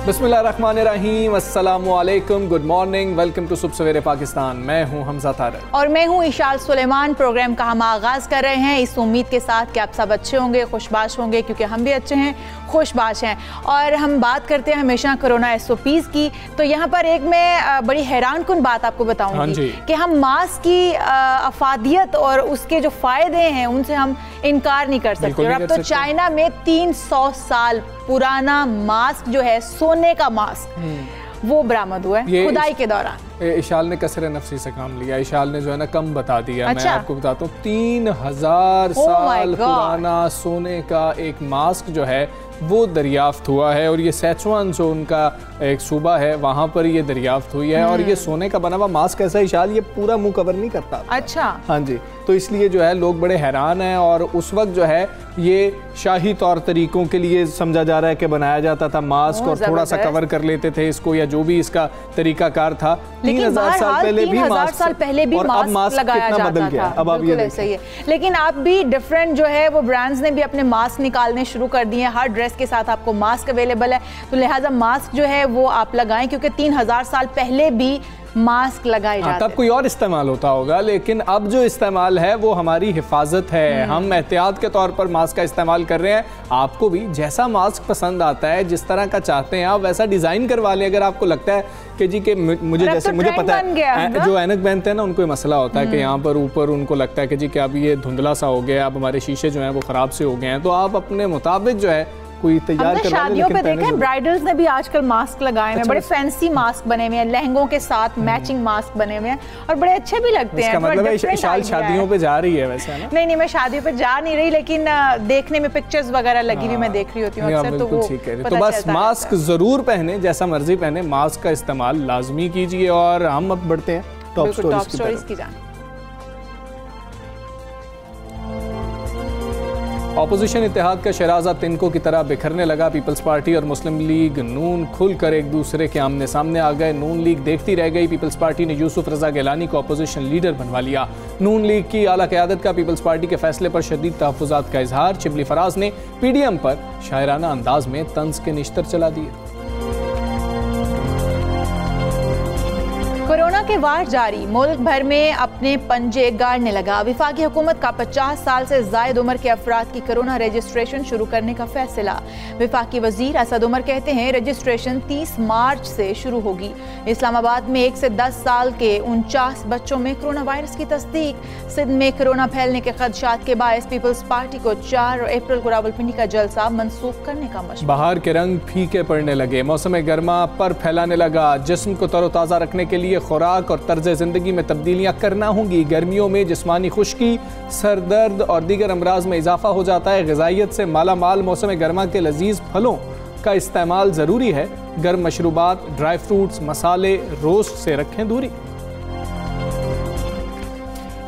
बिस्मिल्लाहिर्रहमानिर्रहीम, अस्सलामुअलैकुम, good morning, welcome to सुबह सवेरे पाकिस्तान। मैं हूं हमजा तारक और मैं हूं इशाल सुलेमान। प्रोग्राम का हम आगाज़ कर रहे हैं इस उम्मीद के साथ कि आप सब अच्छे होंगे, खुशबाश होंगे, क्योंकि हम भी अच्छे हैं, खुशबाश हैं। और हम बात करते हैं हमेशा कोरोना SOPs की। तो यहाँ पर एक मैं बड़ी हैरान कुन बात आपको बताऊँगी कि हम मास्क की अफादियत और उसके जो फ़ायदे हैं उनसे हम इनकार नहीं कर सकते। और अब तो चाइना में 300 साल पुराना मास्क जो है, सोने का मास्क, वो बरामद हुआ है खुदाई के दौरान। इशाल ने कसरे नफसी से काम लिया। इशाल ने जो है ना कम बता दिया। अच्छा? मैं आपको बताता हूँ, 3000 साल पुराना सोने का एक मास्क जो है वो दरियाफ्त हुआ है। और ये सेचुआन जो उनका एक सूबा है, वहाँ पर ये दरियाफ्त हुई है। और ये सोने का बना हुआ मास्क ऐसा, इशाल ये पूरा मुंह कवर नहीं करता। अच्छा, हाँ जी। तो इसलिए जो है लोग बड़े हैरान हैं। और उस वक्त जो है ये शाही तौर तरीकों के लिए समझा जा रहा है कि बनाया जाता था मास्क, और थोड़ा सा कवर कर लेते थे इसको, या जो भी इसका तरीकाकार था। 3000 साल पहले भी मास्क लगाया जाता था। अब आप ये सही है। लेकिन अब भी डिफरेंट जो है वो ब्रांड्स ने भी अपने मास्क निकालने शुरू कर दिए हैं। हर ड्रेस के साथ आपको मास्क अवेलेबल है, तो लिहाजा मास्क जो है वो आप लगाएं, क्योंकि 3000 साल पहले भी मास्क लगाए जाते हैं। तब कोई और इस्तेमाल होता होगा, लेकिन अब जो इस्तेमाल है वो हमारी हिफाजत है। हम एहतियात के तौर पर मास्क का इस्तेमाल कर रहे हैं। आपको भी जैसा मास्क पसंद आता है, जिस तरह का चाहते हैं, आप वैसा डिजाइन करवा लें। अगर आपको लगता है कि जी कि मुझे जैसे मुझे पता है जो ऐनक पहनते हैं ना, उनको मसला होता है कि यहाँ पर ऊपर उनको लगता है कि जी कि अब ये धुंधला सा हो गया, अब हमारे शीशे जो हैं वो खराब से हो गए हैं, तो आप अपने मुताबिक जो है कोई तैयार कर। शादियों पे देखे ब्राइडल्स ने भी आजकल मास्क लगाए हैं। बड़े फैंसी मास्क बने हुए हैं, लहंगों के साथ मैचिंग मास्क बने हुए हैं, और बड़े अच्छे भी लगते हैं। मतलब इशाल शादियों पे जा रही है वैसे ना? नहीं, मैं शादियों पे जा नहीं रही, लेकिन देखने में पिक्चर्स वगैरह लगी हुई मैं देख रही होती हूँ अक्सर। तो वो तो बस मास्क जरूर पहने, जैसा मर्जी पहने, मास्क का इस्तेमाल लाजमी कीजिए। और हम अब बढ़ते हैं टॉप स्टोरीज की जान। ऑपोजिशन इत्तेहाद का शराजा तिनको की तरह बिखरने लगा। पीपल्स पार्टी और मुस्लिम लीग नून खुलकर एक दूसरे के आमने सामने आ गए। नून लीग देखती रह गई। पीपल्स पार्टी ने यूसुफ रजा गिलानी को अपोजिशन लीडर बनवा लिया। नून लीग की आला क़यादत का पीपल्स पार्टी के फैसले पर शदीद तहफ़्फ़ुज़ात का इजहार। चिबली फराज ने PDM पर शायराना अंदाज में तंज के निश्तर चला दिए। कोरोना के वार जारी, मुल्क भर में अपने पंजे गाड़ने लगा। वफाकी हुकूमत का 50 साल से ज़ायद उम्र के अफराद की कोरोना रजिस्ट्रेशन शुरू करने का फैसला। वफाकी वजीर असद उमर कहते हैं रजिस्ट्रेशन 30 मार्च से शुरू होगी। इस्लामाबाद में 1 से 10 साल के 49 बच्चों में कोरोना वायरस की तस्दीक। सिंध में कोरोना फैलने के खदशात के बायस पीपल्स पार्टी को 4 अप्रैल को रावलपिंडी का जलसा मनसूख करने का मशवरा। बाहर के रंग फीके पड़ने लगे, मौसम गर्मा पर फैलाने लगा। जिस्म को तरोताज़ा रखने के लिए खुराक और तर्ज ज़िंदगी में तब्दीलियाँ करना होंगी। गर्मियों में जिस्मानी खुश्की, सर दर्द और दीगर अमराज में इजाफा हो जाता है। ग़िज़ाइयत से माला माल मौसम गर्मा के लजीज फलों का इस्तेमाल ज़रूरी है। गर्म मशरूबात, ड्राई फ्रूट्स, मसाले, रोस्ट से रखें दूरी।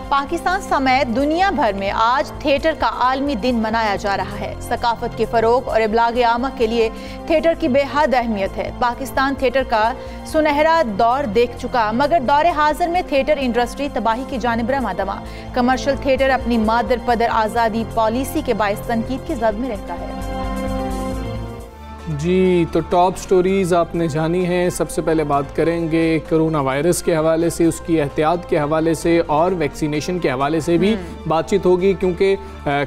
पाकिस्तान समेत दुनिया भर में आज थिएटर का आलमी दिन मनाया जा रहा है। सकाफत के फ़रोग और इब्लाग आमा के लिए थिएटर की बेहद अहमियत है। पाकिस्तान थिएटर का सुनहरा दौर देख चुका, मगर दौरे हाजिर में थिएटर इंडस्ट्री तबाही की जानिब रवादमा। कमर्शियल थिएटर अपनी मादर पदर आज़ादी पॉलिसी के बायस तनकीद की जद में रहता है। जी, तो टॉप स्टोरीज़ आपने जानी हैं। सबसे पहले बात करेंगे कोरोना वायरस के हवाले से, उसकी एहतियात के हवाले से और वैक्सीनेशन के हवाले से भी बातचीत होगी, क्योंकि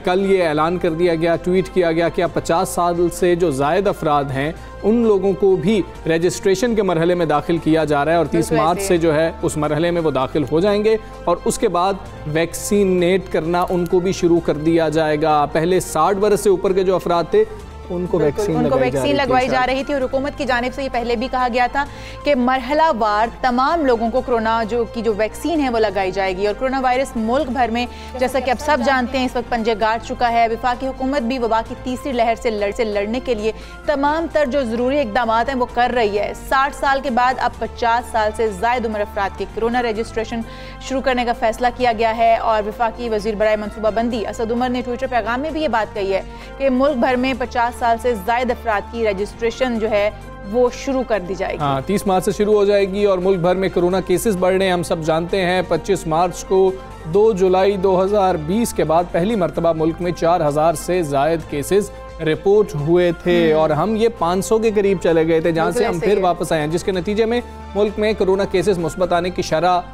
कल ये ऐलान कर दिया गया, ट्वीट किया गया कि अब 50 साल से जो ज़ायद अफराद हैं उन लोगों को भी रजिस्ट्रेशन के मरहले में दाखिल किया जा रहा है। और 30 मार्च से जो है उस मरहले में वो दाखिल हो जाएंगे, और उसके बाद वैक्सीनेट करना उनको भी शुरू कर दिया जाएगा। पहले 60 बरस से ऊपर के जो अफराद थे उनको वैक्सीन लगवाई जा रही थी। और हुकूमत की जानिब से ये पहले भी कहा गया था कि मरहलावार तमाम लोगों को कोरोना जो वैक्सीन है वो लगाई जाएगी। और कोरोना वायरस मुल्क भर में जैसा कि आप सब जानते हैं इस वक्त पंजे गाड़ चुका है। वफाकी हुकूमत भी वबा की तीसरी लहर से लड़ने के लिए तमाम तर जो ज़रूरी इकदाम हैं वो कर रही है। 60 साल के बाद अब 50 साल से ज़ायद उम्र अफराद की कोरोना रजिस्ट्रेशन शुरू करने का फैसला किया गया है। और वफाकी वज़ीर बराए मनसूबाबंदी असद उमर ने ट्विटर पैगाम में भी ये बात कही है कि मुल्क भर में 50 साल से ज़ायद अफराद की रजिस्ट्रेशन जो है वो शुरू कर दी जाएगी। हाँ, 30 मार्च से शुरू हो जाएगी। और मुल्क भर में कोरोना केसेस बढ़ रहे हैं, हम सब जानते हैं। 25 मार्च को 2 जुलाई 2020 के बाद पहली मरतबा मुल्क में 4000 से ज़ायद केसेस रिपोर्ट हुए थे और हम ये 500 के करीब चले गए थे, जहाँ से हम फिर वापस आए हैं, जिसके नतीजे में मुल्क में कोरोना केसेस मुस्बत आने की शरह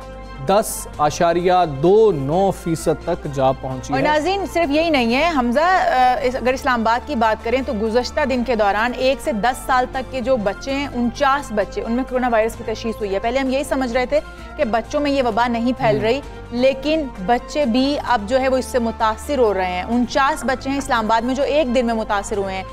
10.29% तक जा पहुंची है। और नाज़रीन सिर्फ यही नहीं है हमजा, अगर इस्लामाबाद की बात करें तो गुज़श्ता दिन के दौरान 1 से 10 साल तक के जो बच्चे हैं 49 बच्चे उनमें कोरोना वायरस की तशख़ीस हुई है। पहले हम यही समझ रहे थे कि बच्चों में ये वबा नहीं फैल रही, लेकिन बच्चे भी अब जो है वो इससे मुतासिर हो रहे हैं। 49 बच्चे हैं इस्लामाबाद में जो एक दिन में मुतासिर हुए हैं।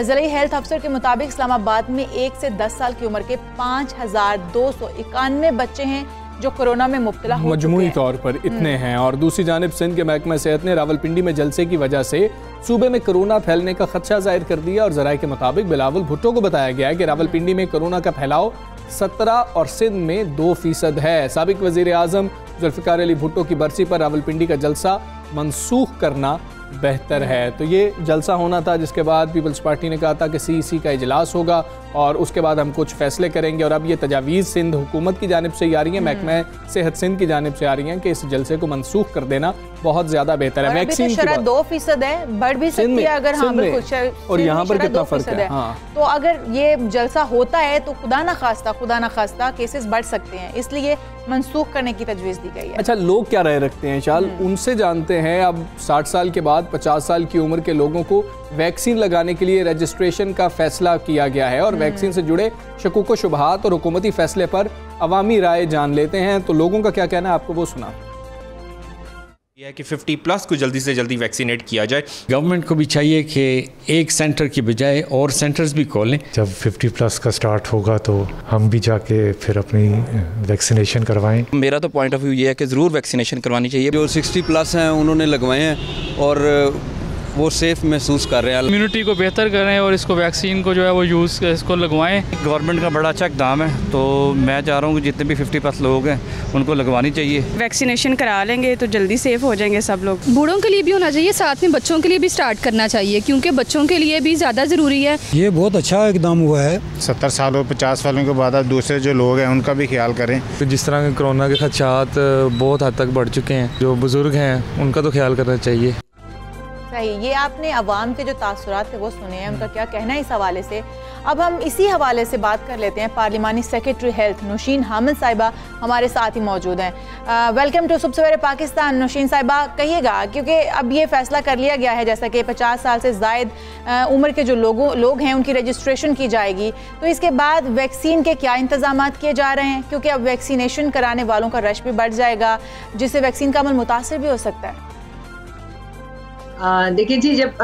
ज़िला हेल्थ अफसर के मुताबिक इस्लामाबाद में 1 से 10 साल की उम्र के 5291 बच्चे हैं जो कोरोना में मुब्तला हो चुके हैं। मजमूई तौर पर इतने हैं। और दूसरी जानिब सिंध के महकमा सेहत ने रावलपिंडी में जलसे की वजह से सूबे में कोरोना फैलने का खदशा जाहिर कर दिया। और जराये के मुताबिक बिलावल भुट्टो को बताया गया है कि रावलपिंडी में कोरोना का फैलाव 17 और सिंध में 2% है। साबिक वजीर आजम जुल्फ़िकार अली भुट्टो की बरसी पर रावलपिंडी का जलसा मनसूख करना बेहतर है। तो ये जलसा होना था, जिसके बाद पीपल्स पार्टी ने कहा था कि CEC का इजलास होगा और उसके बाद हम कुछ फैसले करेंगे। और अब ये तजावीज़ सिंध हुकूमत की जानिब से आ रही है, महकमा सेहत सिंध की जानिब से आ रही हैं कि इस जलसे को मनसूख कर देना बहुत ज़्यादा बेहतर है। वैक्सीन शरह 2% है, बढ़ भी सकती है अगर हाँ बिल्कुल। और यहाँ पर कितना फ़र्क है। हाँ। तो अगर ये जलसा होता है तो खुदा ना खास्ता केसेस बढ़ सकते हैं, इसलिए मनसूख करने की तजवीज़ दी गई है। अच्छा, लोग क्या राय रखते हैं शाल, उनसे जानते हैं। अब 60 साल के बाद 50 साल की उम्र के लोगों को वैक्सीन लगाने के लिए रजिस्ट्रेशन का फैसला किया गया है और वैक्सीन से जुड़े शकूक व शुबहात और हुकूमती फैसले पर अवामी राय जान लेते हैं। तो लोगों का क्या कहना है, आपको वो सुना। यह है कि 50+ को जल्दी से जल्दी वैक्सीनेट किया जाए। गवर्नमेंट को भी चाहिए कि एक सेंटर की बजाय और सेंटर्स भी खोलें। जब 50+ का स्टार्ट होगा तो हम भी जाके फिर अपनी वैक्सीनेशन करवाएं। मेरा तो पॉइंट ऑफ व्यू ये है कि ज़रूर वैक्सीनेशन करवानी चाहिए। जो 60+ हैं उन्होंने लगवाए हैं और वो सेफ महसूस कर रहे हैं। इम्यूनिटी को बेहतर करें और इसको वैक्सीन को जो है वो इसको लगवाएं। गवर्नमेंट का बड़ा अच्छा इक़दाम है, तो मैं चाह रहा हूँ कि जितने भी 50+ लोग हैं उनको लगवानी चाहिए। वैक्सीनेशन करा लेंगे तो जल्दी सेफ हो जाएंगे सब लोग। बूढ़ों के लिए भी होना चाहिए, साथ में बच्चों के लिए भी स्टार्ट करना चाहिए, क्योंकि बच्चों के लिए भी ज़्यादा ज़रूरी है। ये बहुत अच्छा इकदाम हुआ है। 70 साल और 50 सालों के बाद दूसरे जो लोग हैं उनका भी ख्याल करें। जिस तरह के कोरोना के खदशात बहुत हद तक बढ़ चुके हैं, जो बुजुर्ग हैं उनका तो ख्याल करना चाहिए। सही, ये आपने अवाम के जो तासुरात थे वो सुने हैं, उनका क्या कहना है इस हवाले से। अब हम इसी हवाले से बात कर लेते हैं। पार्लिमानी सेक्रेटरी हेल्थ नौशीन हामिद साहिबा हमारे साथ ही मौजूद हैं। वेलकम टू सुबह सवेरे पाकिस्तान। नौशीन साहिबा, कहिएगा, क्योंकि अब ये फैसला कर लिया गया है जैसा कि 50 साल से ज़ायद उम्र के जो लोग हैं उनकी रजिस्ट्रेशन की जाएगी, तो इसके बाद वैक्सीन के क्या इंतजाम किए जा रहे हैं, क्योंकि अब वैक्सीनेशन कराने वालों का रश भी बढ़ जाएगा, जिससे वैक्सीन का अमल मुतासिर भी हो सकता है। देखिए जी, जब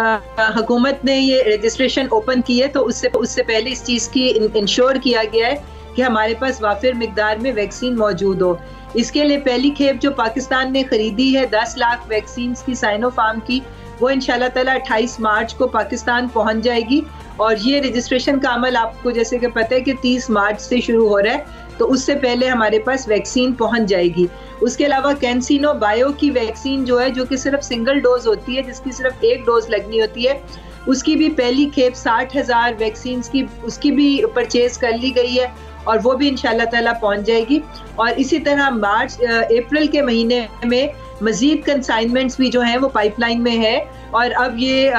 हुकूमत ने ये रजिस्ट्रेशन ओपन की है तो उससे पहले इस चीज़ की इंश्योर किया गया है कि हमारे पास वाफिर मिकदार में वैक्सीन मौजूद हो। इसके लिए पहली खेप जो पाकिस्तान ने खरीदी है 10 लाख वैक्सीन की साइनोफार्म की, वो इंशाल्लाह ताला 28 मार्च को पाकिस्तान पहुंच जाएगी। और ये रजिस्ट्रेशन का अमल आपको जैसे कि पता है कि 30 मार्च से शुरू हो रहा है, तो उससे पहले हमारे पास वैक्सीन पहुंच जाएगी। उसके अलावा कैंसिनो बायो की वैक्सीन जो है, जो कि सिर्फ सिंगल डोज होती है, जिसकी सिर्फ एक डोज लगनी होती है, उसकी भी पहली खेप 60,000 वैक्सीन की उसकी भी परचेज कर ली गई है और वो भी इंशाल्लाह ताला पहुंच जाएगी। और इसी तरह अप्रैल के महीने में मजीद कंसाइनमेंट्स भी जो हैं वो पाइपलाइन में है और अब ये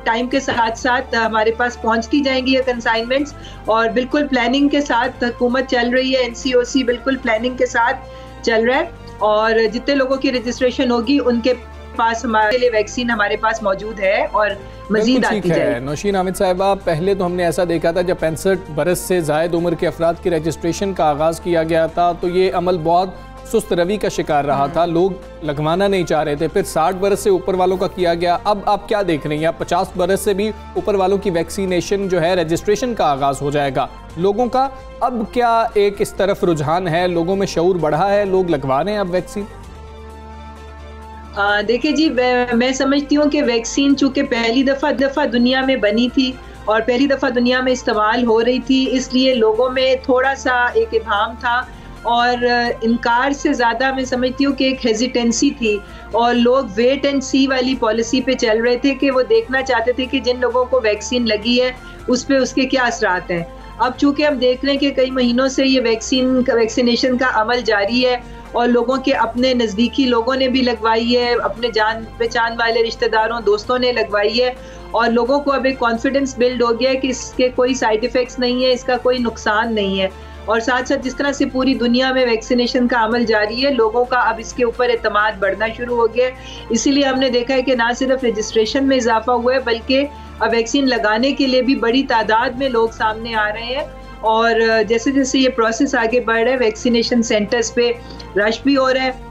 टाइम के साथ साथ हमारे पास पहुंचती जाएंगी ये कंसाइनमेंट्स। और बिल्कुल प्लानिंग के साथ हुकूमत चल रही है, NCOC बिल्कुल प्लानिंग के साथ चल रहा है और जितने लोगों की रजिस्ट्रेशन होगी उनके पास हमारे लिए वैक्सीन हमारे पास मौजूद है और मजीद आती जाएगी। नौशीन हामिद साहिबा, पहले तो हमने ऐसा देखा था जब 65 बरस से ज़ायद उम्र के अफराद की रजिस्ट्रेशन का आगाज़ किया गया था तो ये अमल बहुत सुस्त रवि का शिकार रहा था, लोग लगवाना नहीं चाह रहे थे, फिर 60 बरस से ऊपर वालों का किया गया। अब आप क्या देख रही हैं? 50 बरस से भी ऊपर वालों की वैक्सीनेशन जो है, रजिस्ट्रेशन का आगाज़ हो जाएगा लोगों का। अब क्या एक इस तरफ रुझान है, लोगों में शऊर बढ़ा है, लोग लगवा रहे हैं अब वैक्सीन? देखिए जी, मैं समझती हूँ कि वैक्सीन चूँकि पहली दफ़ा दुनिया में बनी थी और पहली दफ़ा दुनिया में इस्तेमाल हो रही थी, इसलिए लोगों में थोड़ा सा एक इबाम था और इनकार से ज़्यादा मैं समझती हूँ कि एक हेजिटेंसी थी और लोग वेट एंड सी वाली पॉलिसी पे चल रहे थे कि वो देखना चाहते थे कि जिन लोगों को वैक्सीन लगी है उस पर उसके क्या असरात हैं। अब चूँकि हम देख रहे हैं कि कई महीनों से ये वैक्सीनेशन का अमल जारी है और लोगों के अपने नज़दीकी लोगों ने भी लगवाई है, अपने जान पहचान वाले रिश्तेदारों दोस्तों ने लगवाई है और लोगों को अब एक कॉन्फिडेंस बिल्ड हो गया है कि इसके कोई साइड इफ़ेक्ट्स नहीं है, इसका कोई नुकसान नहीं है। और साथ साथ जिस तरह से पूरी दुनिया में वैक्सीनेशन का अमल जारी है, लोगों का अब इसके ऊपर एतमाद बढ़ना शुरू हो गया है। इसीलिए हमने देखा है कि ना सिर्फ रजिस्ट्रेशन में इजाफा हुआ है बल्कि अब वैक्सीन लगाने के लिए भी बड़ी तादाद में लोग सामने आ रहे हैं और जैसे जैसे ये प्रोसेस आगे बढ़ रहा है, वैक्सीनेशन सेंटर्स पे रश भी हो रहा है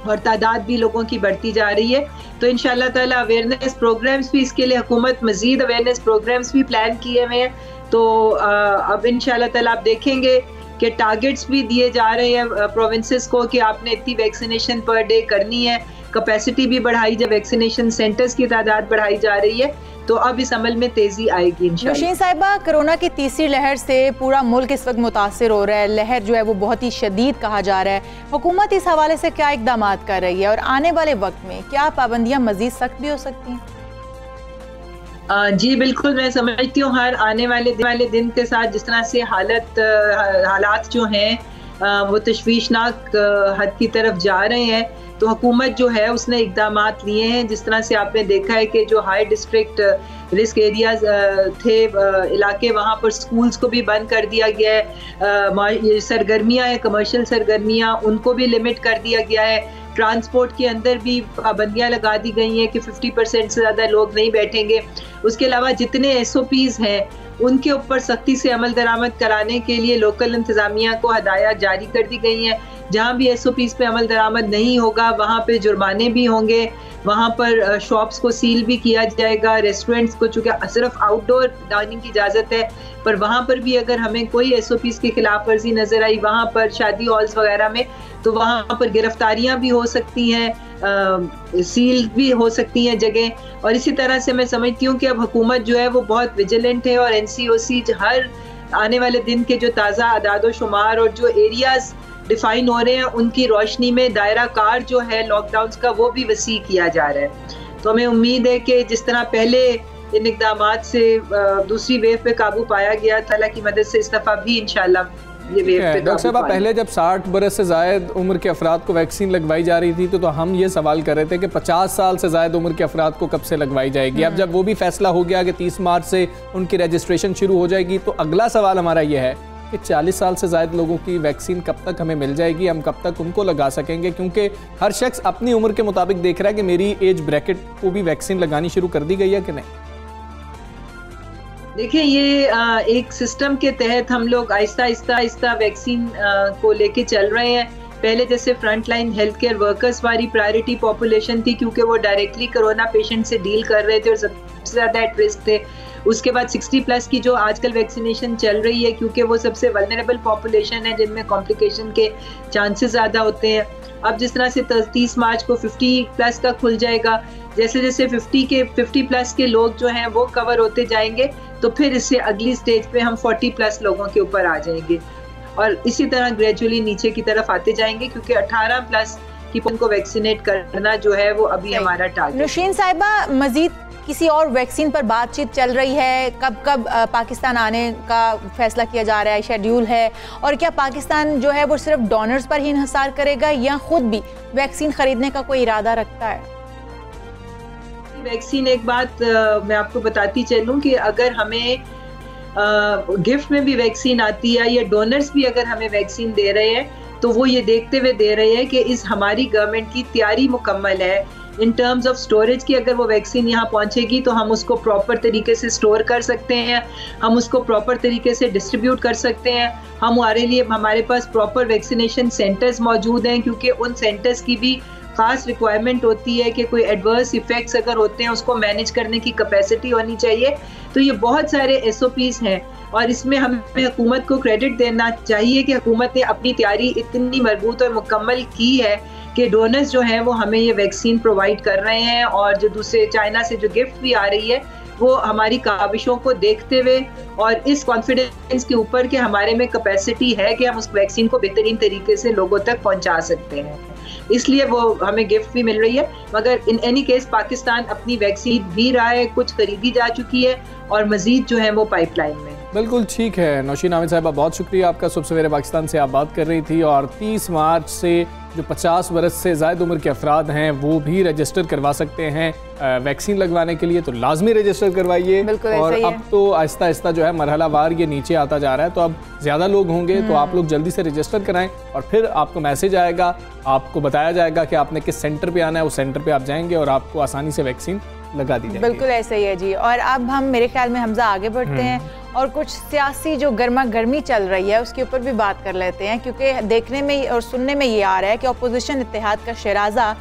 और तादाद भी लोगों की बढ़ती जा रही है। तो इंशाल्लाह ताला अवेयरनेस प्रोग्राम्स भी, इसके लिए हुकूमत मजीद अवेयरनेस प्रोग्राम्स भी प्लान किए हुए हैं। तो अब इंशाल्लाह ताला आप देखेंगे कि टारगेट्स भी दिए जा रहे हैं प्रोविंसेस को कि आपने इतनी वैक्सीनेशन पर डे करनी है, कैपेसिटी भी बढ़ाई जा, वैक्सीनेशन सेंटर्स की तादाद बढ़ाई जा रही है। तो अब इस अमल में तेजी आएगी इंशाल्लाह। नौशीन साहिबा, कोरोना की तीसरी लहर से पूरा मुल्क इस वक्त मुतासिर हो रहा है, लहर जो है वो बहुत ही शदीद कहा जा रहा है। हुकूमत इस हवाले से क्या इकदाम कर रही है और आने वाले वक्त में क्या पाबंदियां मजीद सख्त भी हो सकती हैं? जी बिल्कुल, मैं समझती हूँ हर आने वाले दिन के साथ जिस तरह से हालात जो हैं वो तशवीशनाक हद की तरफ जा रहे हैं, तो हुकूमत जो है उसने इक़दामात लिए हैं। जिस तरह से आपने देखा है कि जो हाई डिस्ट्रिक्ट रिस्क एरियाज थे इलाके, वहाँ पर स्कूल्स को भी बंद कर दिया गया है, ये सरगर्मियाँ हैं, कमर्शियल सरगर्मियाँ, उनको भी लिमिट कर दिया गया है। ट्रांसपोर्ट के अंदर भी पाबंदियाँ लगा दी गई हैं कि 50% से ज़्यादा लोग नहीं बैठेंगे। उसके अलावा जितने SOPs हैं उनके ऊपर सख्ती से अमल दरामद कराने के लिए लोकल इंतज़ामिया को हदायत जारी कर दी गई हैं। जहाँ भी SOPs पे अमल दरामद नहीं होगा वहाँ पे जुर्माने भी होंगे, वहाँ पर शॉप्स को सील भी किया जाएगा। रेस्टोरेंट्स को चूँकि सिर्फ आउटडोर डाइनिंग की इजाज़त है, पर वहाँ पर भी अगर हमें कोई SOPs की खिलाफ वर्जी नज़र आई, वहाँ पर शादी हॉल्स वगैरह में, तो वहाँ पर गिरफ्तारियाँ भी हो सकती हैं, सील भी हो सकती हैं जगह। और इसी तरह से मैं समझती हूँ कि अब हुकूमत जो है वो बहुत विजिलेंट है और NCOC हर आने वाले दिन के जो ताज़ा आदाद शुमार और जो एरियाज़ डिफाइन हो रहे हैं उनकी रोशनी में दायरा कार जो है लॉकडाउन का वो भी वसी किया जा रहा है। तो हमें उम्मीद है कि जिस तरह पहले इन इक़दामात से दूसरी वेव पे काबू पाया गया, अल्लाह की मदद से इस दफ़ा भी इंशाल्लाह ये वेव पे डॉक्टर साहब, पहले जब 60 बरस से ज़ायद उम्र के अफराद को वैक्सीन लगवाई जा रही थी तो हम ये सवाल कर रहे थे कि 50 साल से ज़ायद उम्र के अफराद को कब से लगवाई जाएगी। अब जब वो भी फैसला हो गया कि 30 मार्च से उनकी रजिस्ट्रेशन शुरू हो जाएगी, तो अगला सवाल हमारा ये है कि 40 साल से ज़ायद लोगों की वैक्सीन कब तक हमें मिल जाएगी, हम कब तक उनको लगा सकेंगे? क्योंकि हर शख्स अपनी उम्र के मुताबिक देख रहा है कि मेरी एज ब्रैकेट को भी वैक्सीन लगानी शुरू कर दी गई है कि नहीं। देखिए, ये एक सिस्टम के तहत हम लोग आहिस्ता वैक्सीन को लेके चल रहे हैं। पहले जैसे front line health care workers वाली प्रायोरिटी पॉपुलेशन थी क्योंकि वो डायरेक्टली कोरोना पेशेंट से डील कर रहे थे और सबसे ज़्यादा एट रिस्क थे। उसके बाद 60+ की जो आजकल वैक्सीनेशन चल रही है क्योंकि वो सबसे वल्नरेबल पॉपुलेशन है जिनमें कॉम्प्लिकेशन के चांसेस ज़्यादा होते हैं। अब जिस तरह से 30 मार्च को 50+ का खुल जाएगा, जैसे जैसे 50+ के लोग जो हैं वो कवर होते जाएंगे तो फिर इससे अगली स्टेज पे हम 40+ लोगों के ऊपर आ जाएंगे और इसी तरह ग्रेजुअली नीचे की तरफ आते जाएंगे क्योंकि 18+ की उनको वैक्सीनेट करना जो है वो अभी हमारा टारगेट। नौशीन साहिबा, मजीद किसी और वैक्सीन पर बातचीत चल रही है? कब पाकिस्तान आने का फैसला किया जा रहा है, शेड्यूल है? और क्या पाकिस्तान जो है वो सिर्फ डोनर्स पर ही इन्हिसार करेगा या खुद भी वैक्सीन खरीदने का कोई इरादा रखता है? वैक्सीन, एक बात मैं आपको बताती चलूं कि अगर हमें गिफ्ट में भी वैक्सीन आती है या डोनर्स भी अगर हमें वैक्सीन दे रहे हैं तो वो ये देखते हुए दे रहे हैं कि इस हमारी गवर्नमेंट की तैयारी मुकम्मल है इन टर्म्स ऑफ स्टोरेज की, अगर वो वैक्सीन यहाँ पहुँचेगी तो हम उसको प्रॉपर तरीके से स्टोर कर सकते हैं, हम उसको प्रॉपर तरीके से डिस्ट्रीब्यूट कर सकते हैं। हमारे पास प्रॉपर वैक्सीनेशन सेंटर्स मौजूद हैं, क्योंकि उन सेंटर्स की भी ख़ास रिक्वायरमेंट होती है कि कोई एडवर्स इफ़ेक्ट्स अगर होते हैं उसको मैनेज करने की कैपेसिटी होनी चाहिए। तो ये बहुत सारे SOPs हैं और इसमें हमें हुकूमत को क्रेडिट देना चाहिए कि हुकूमत ने अपनी तैयारी इतनी मजबूत और मुकम्मल की है कि डोनर्स जो हैं वो हमें ये वैक्सीन प्रोवाइड कर रहे हैं, और जो दूसरे चाइना से जो गिफ्ट भी आ रही है वो हमारी काविशों को देखते हुए और इस कॉन्फिडेंस के ऊपर कि हमारे में कैपेसिटी है कि हम उस वैक्सीन को बेहतरीन तरीके से लोगों तक पहुंचा सकते हैं, इसलिए वो हमें गिफ्ट भी मिल रही है। मगर इन एनी केस पाकिस्तान अपनी वैक्सीन भी रहा है, कुछ खरीदी जा चुकी है और मजीद जो है वो पाइपलाइन में। बिल्कुल ठीक है नौशीन आमिर साहिबा, बहुत शुक्रिया आपका। सुबह सवेरे पाकिस्तान से आप बात कर रही थी, और 30 मार्च से जो 50 बरस से ज़ायद उम्र के अफराद हैं वो भी रजिस्टर करवा सकते हैं वैक्सीन लगवाने के लिए, तो लाजमी रजिस्टर करवाइए। और अब तो आहिस्ता आहिस्ता जो है मरहला वार ये नीचे आता जा रहा है, तो अब ज़्यादा लोग होंगे तो आप लोग जल्दी से रजिस्टर कराएं और फिर आपको मैसेज आएगा, आपको बताया जाएगा कि आपने किस सेंटर पे आना है, उस सेंटर पे आप जाएंगे और आपको आसानी से वैक्सीन लगा दी जाएगी। बिल्कुल ऐसा ही है जी। और अब हम मेरे ख्याल में हमजा आगे बढ़ते हैं और कुछ सियासी जो गर्मा गर्मी चल रही है उसके ऊपर भी बात कर लेते हैं, क्योंकि देखने में और सुनने में ये आ रहा है कि अपोजिशन इत्तेहाद का शराजा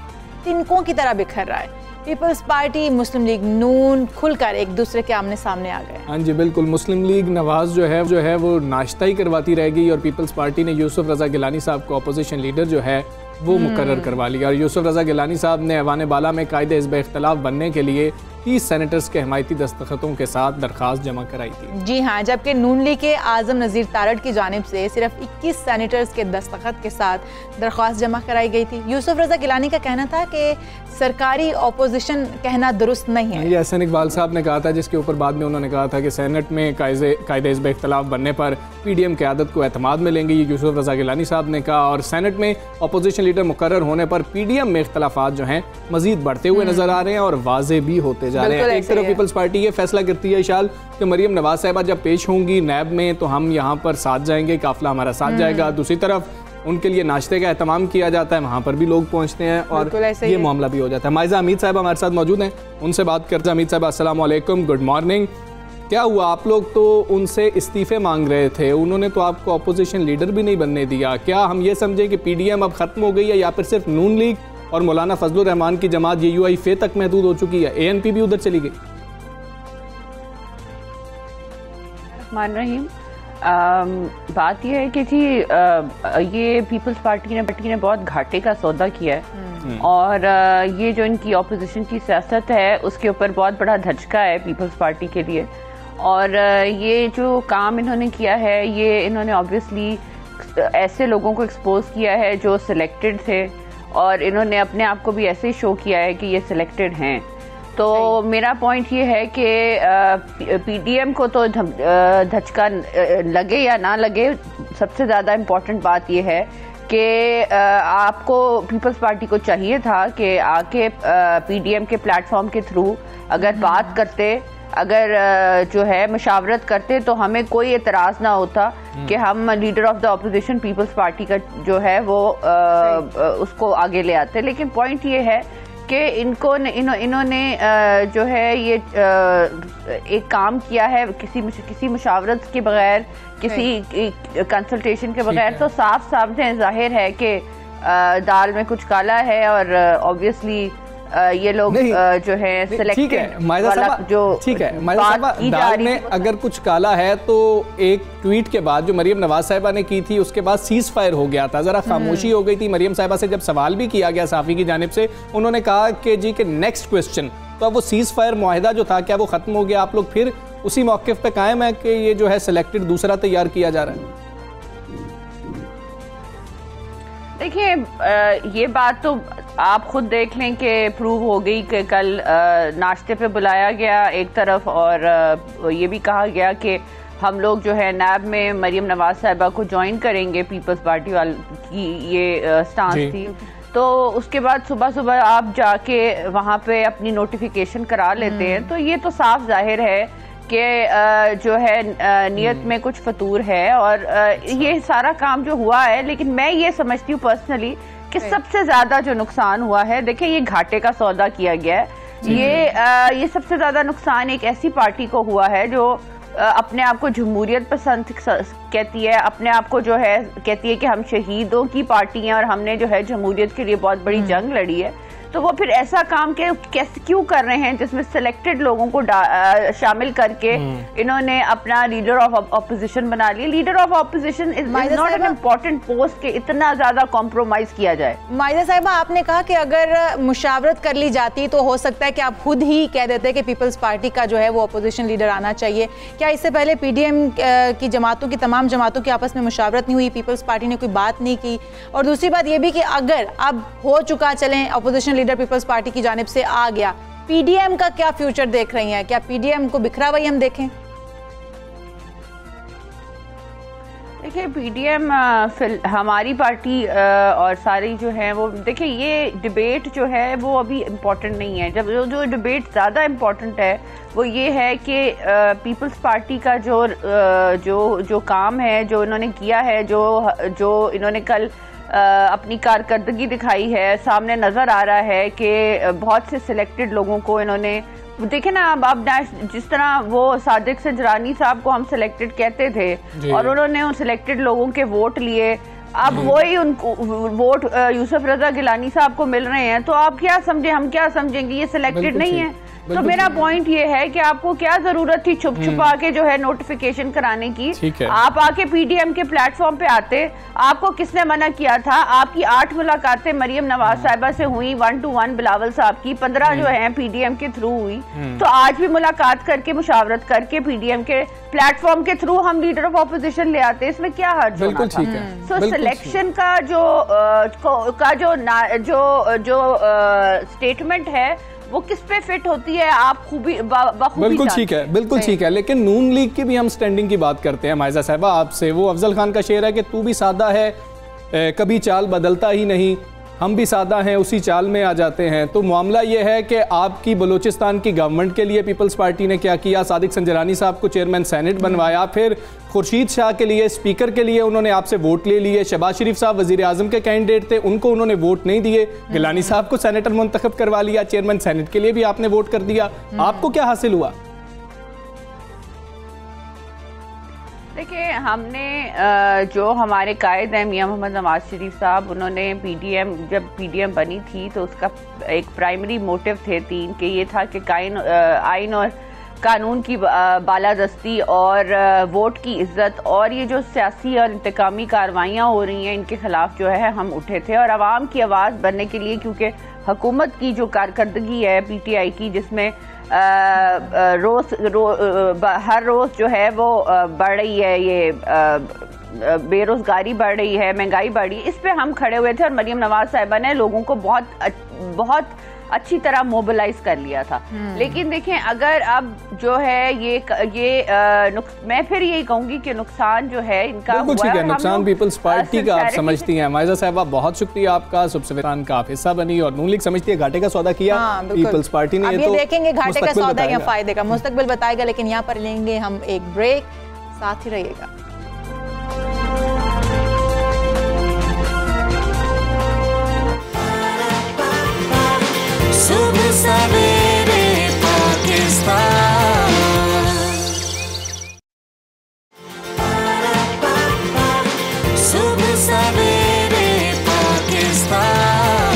तिनकों की तरह बिखर रहा है। पीपल्स पार्टी, मुस्लिम लीग नून खुलकर एक दूसरे के आमने सामने आ गए। हाँ जी बिल्कुल, मुस्लिम लीग नवाज जो है वो नाश्ता ही करवाती रहेगी, और पीपल्स पार्टी ने यूसुफ रजा गिलानी साहब को अपोजिशन लीडर जो है वो मुकर्रर करवा लिया। और यूसुफ रजा गिलानी साहब ने ऐवान बाला में कायदे हिज़्ब इख्तिलाफ बनने के लिए 30 सेनेटर्स के हमायती दस्तखतों के साथ दरख्वास्त जमा कराई थी। जी हाँ, जबकि नून लीग के आजम नज़ीर तारड़ की जानिब से सिर्फ 21 सेनेटर्स के दस्तखत के साथ दरख्वास्त जमा कराई गई थी। यूसुफ रजा गिलानी का कहना था कि सरकारी अपोजिशन कहना दुरुस्त नहीं है। ये एहसन इकबाल साहब ने कहा था, जिसके ऊपर बाद में उन्होंने कहा था कि सेनेट में कायदे हिज़्ब इख्तिलाफ बनने पर PDM क़यादत को एतमाद मिलेंगे, ये यूसुफ रजा गिलानी साहब ने कहा। और सेनेट में अपोजिशन लीडर मुकर्रर होने पर PDM में इख्तिलाफात जो हैं मजीद बढ़ते हुए नजर आ रहे हैं और वाज़े भी होते जा रहे हैं। एक तरफ पीपल्स पार्टी ये फैसला करती है शाल कि मरियम नवाज साहिबा जब पेश होंगी नैब में तो हम यहाँ पर साथ जाएंगे, काफिला हमारा साथ जाएगा। दूसरी तरफ उनके लिए नाश्ते का एहतमाम किया जाता है, वहाँ पर भी लोग पहुँचते हैं और ये मामला भी हो जाता है। माइजा हमीद साहब हमारे साथ मौजूद हैं, उनसे बात करते हैं। हमीद साहब अस्सलाम वालेकुम, गुड मॉर्निंग। क्या हुआ, आप लोग तो उनसे इस्तीफे मांग रहे थे, उन्होंने तो आपको अपोजिशन लीडर भी नहीं बनने दिया। क्या हम ये समझें कि PDM अब ख़त्म हो गई है, या फिर सिर्फ नून लीग और मौलाना फजलुर रहमान की जमात UIF तक महदूद हो चुकी है, ANP भी उधर चली गई? मान रही बात यह है कि जी ये पीपल्स पार्टी ने बहुत घाटे का सौदा किया है, और ये जो इनकी ऑपोजिशन की सियासत है उसके ऊपर बहुत बड़ा धचका है पीपल्स पार्टी के लिए। और ये जो काम इन्होंने किया है, ये इन्होंने ऑब्वियसली ऐसे लोगों को एक्सपोज किया है जो सिलेक्टेड थे, और इन्होंने अपने आप को भी ऐसे ही शो किया है कि ये सिलेक्टेड हैं। तो मेरा पॉइंट ये है कि PDM को तो धचका लगे या ना लगे, सबसे ज़्यादा इम्पोर्टेंट बात ये है कि आपको पीपल्स पार्टी को चाहिए था कि आके PDM के प्लेटफॉर्म के थ्रू अगर बात करते, अगर जो है मशावरत करते, तो हमें कोई एतराज़ ना होता कि हम leader of the opposition peoples party का जो है वो उसको आगे ले आते। लेकिन पॉइंट ये है कि इन्होंने जो है ये एक काम किया है किसी मुशावरत के बगैर, किसी कंसल्टेशन के बगैर। तो साफ जाहिर है कि दाल में कुछ काला है, और ऑब्वियसली ये लोग जो है सिलेक्टेड वाला जो ठीक है दाल में अगर कुछ काला है, तो एक ट्वीट के बाद जो मरियम नवाज साहिबा ने की थी उसके बाद सीज फायर हो गया था, जरा खामोशी हो गई थी। मरियम साहिबा से जब सवाल भी किया गया साफी की जानिब से, उन्होंने कहा कि जी के नेक्स्ट क्वेश्चन, तो अब वो सीज फायर मुआहिदा जो था क्या वो खत्म हो गया? आप लोग फिर उसी मौक़िफ़ पे कायम है कि ये जो है सिलेक्टेड दूसरा तैयार किया जा रहा है? देखिए ये बात तो आप खुद देख लें कि प्रूव हो गई कि कल नाश्ते पे बुलाया गया एक तरफ, और ये भी कहा गया कि हम लोग जो है नैब में मरियम नवाज साहिबा को ज्वाइन करेंगे, पीपल्स पार्टी वाल की ये स्टांस थी। तो उसके बाद सुबह आप जाके वहाँ पे अपनी नोटिफिकेशन करा लेते हैं, तो ये तो साफ जाहिर है कि जो है नियत में कुछ फतूर है, और ये सारा काम जो हुआ है। लेकिन मैं ये समझती हूँ पर्सनली कि सबसे ज्यादा जो नुकसान हुआ है, देखिए ये घाटे का सौदा किया गया है। ये सबसे ज्यादा नुकसान एक ऐसी पार्टी को हुआ है जो अपने आप को जमहूरियत पसंद कहती है, अपने आप को जो है कहती है कि हम शहीदों की पार्टी हैं और हमने जो है जमहूरियत के लिए बहुत बड़ी जंग लड़ी है। तो वो फिर ऐसा काम कैसे क्यों कर रहे हैं जिसमें सिलेक्टेड लोगों को शामिल करके इन्होंने अपना लीडर ऑफ ऑपोजिशन बना लिया। Leader of opposition is not an important post के इतना ज्यादा कॉम्प्रोमाइज किया जाए। माइदा साहिबा, आपने कहा कि अगर मुशावरत कर ली जाती तो हो सकता है कि आप खुद ही कह देते कि पीपल्स पार्टी का जो है वो अपोजिशन लीडर आना चाहिए। क्या इससे पहले पीडीएम की जमातों की तमाम जमातों की आपस में मुशावरत नहीं हुई, पीपल्स पार्टी ने कोई बात नहीं की? और दूसरी बात ये भी कि अगर अब हो चुका, चलें अपोजिशन लीडर पीपल्स पार्टी की जानिब से आ गया, पीडीएम का क्या फ्यूचर देख रही हैं? क्या पीडीएम को बिखरा हुआ हम देखें? देखिए पीडीएम हमारी पार्टी और सारी जो है वो, देखिए ये डिबेट जो है वो अभी इम्पोर्टेंट नहीं है। जब जो डिबेट ज़्यादा इम्पोर्टेंट है वो ये है कि पीपल्स पार्टी का जो काम है, जो इन्होंने किया है, जो इन्होंने कल अपनी कारकर्दगी दिखाई है, सामने नज़र आ रहा है कि बहुत से सिलेक्टेड लोगों को इन्होंने, देखे ना अब जिस तरह वो सादिक संजरानी साहब को हम सिलेक्टेड कहते थे और उन्होंने उन सिलेक्टेड लोगों के वोट लिए, अब वही उनको वोट यूसुफ रजा गिलानी साहब को मिल रहे हैं। तो आप क्या समझे, हम क्या समझेंगे ये सिलेक्टेड नहीं है? तो मेरा पॉइंट ये है कि आपको क्या जरूरत थी छुप छुपा के जो है नोटिफिकेशन कराने की? आप आके पीडीएम के प्लेटफॉर्म पे आते, आपको किसने मना किया था? आपकी 8 मुलाकातें मरियम नवाज साहिबा से हुई, 1-to-1 बिलावल साहब की, 15 जो है पीडीएम के थ्रू हुई। तो आज भी मुलाकात करके मुशावरत करके पीडीएम के प्लेटफॉर्म के थ्रू हम लीडर ऑफ ऑपोजिशन ले आते, इसमें क्या हर्ज होना था? सो सिलेक्शन का जो स्टेटमेंट है वो किस पे फिट होती है आप खूबी बिल्कुल ठीक है, बिल्कुल ठीक है। लेकिन नून लीग की भी हम स्टैंडिंग की बात करते हैं माइजा साहिबा आपसे। वो अफजल खान का शेर है कि तू भी सादा है, कभी चाल बदलता ही नहीं, हम भी सादा हैं उसी चाल में आ जाते हैं। तो मामला ये है कि आपकी बलूचिस्तान की गवर्नमेंट के लिए पीपल्स पार्टी ने क्या किया? सादिक संजरानी साहब को चेयरमैन सेनेट बनवाया, फिर खुर्शीद शाह के लिए स्पीकर के लिए उन्होंने आपसे वोट ले लिए। शहबाज शरीफ साहब वजीर आजम के कैंडिडेट थे, उनको उन्होंने वोट नहीं दिए। गिलानी साहब को सेनेटर मुंतखब करवा लिया, चेयरमैन सेनेट के लिए भी आपने वोट कर दिया। आपको क्या हासिल हुआ? देखिए हमने जो हमारे कायद हैं मियां मोहम्मद नवाज शरीफ साहब, उन्होंने जब पीडीएम बनी थी तो उसका एक प्राइमरी मोटिव थे 3 कि ये था कि आइन और कानून की बालादस्ती और वोट की इज्जत और ये जो सियासी और इंतकामी कार्रवाइयाँ हो रही हैं इनके खिलाफ जो है हम उठे थे और आवाम की आवाज़ बनने के लिए, क्योंकि हुकूमत की जो कारकर्दगी है पीटीआई की, जिसमें हर रोज़ जो है वो बढ़ रही है, ये बेरोजगारी बढ़ रही है, महंगाई बढ़ रही है, इस पे हम खड़े हुए थे और मरियम नवाज साहिबा ने लोगों को बहुत अच्छी तरह मोबिलाइज कर लिया था। लेकिन देखें अगर अब जो है मैं फिर यही कहूंगी कि नुकसान जो है इनका बिल्कुल ठीक है, नुकसान पीपल्स पार्टी का आप समझती हैं। माइजा साहिबा बहुत शुक्रिया आपका, सुबह का आप हिस्सा बनी और नून लीग समझती है घाटे का सौदा किया पीपल्स पार्टी ने। ये देखेंगे घाटे का सौदा या फायदे का, मुस्तकबिल बताएगा। लेकिन यहाँ पर लेंगे हम एक ब्रेक, साथ ही रहिएगा। सुबह सवेरे पाकिस्तान, सुबह सवेरे पाकिस्तान।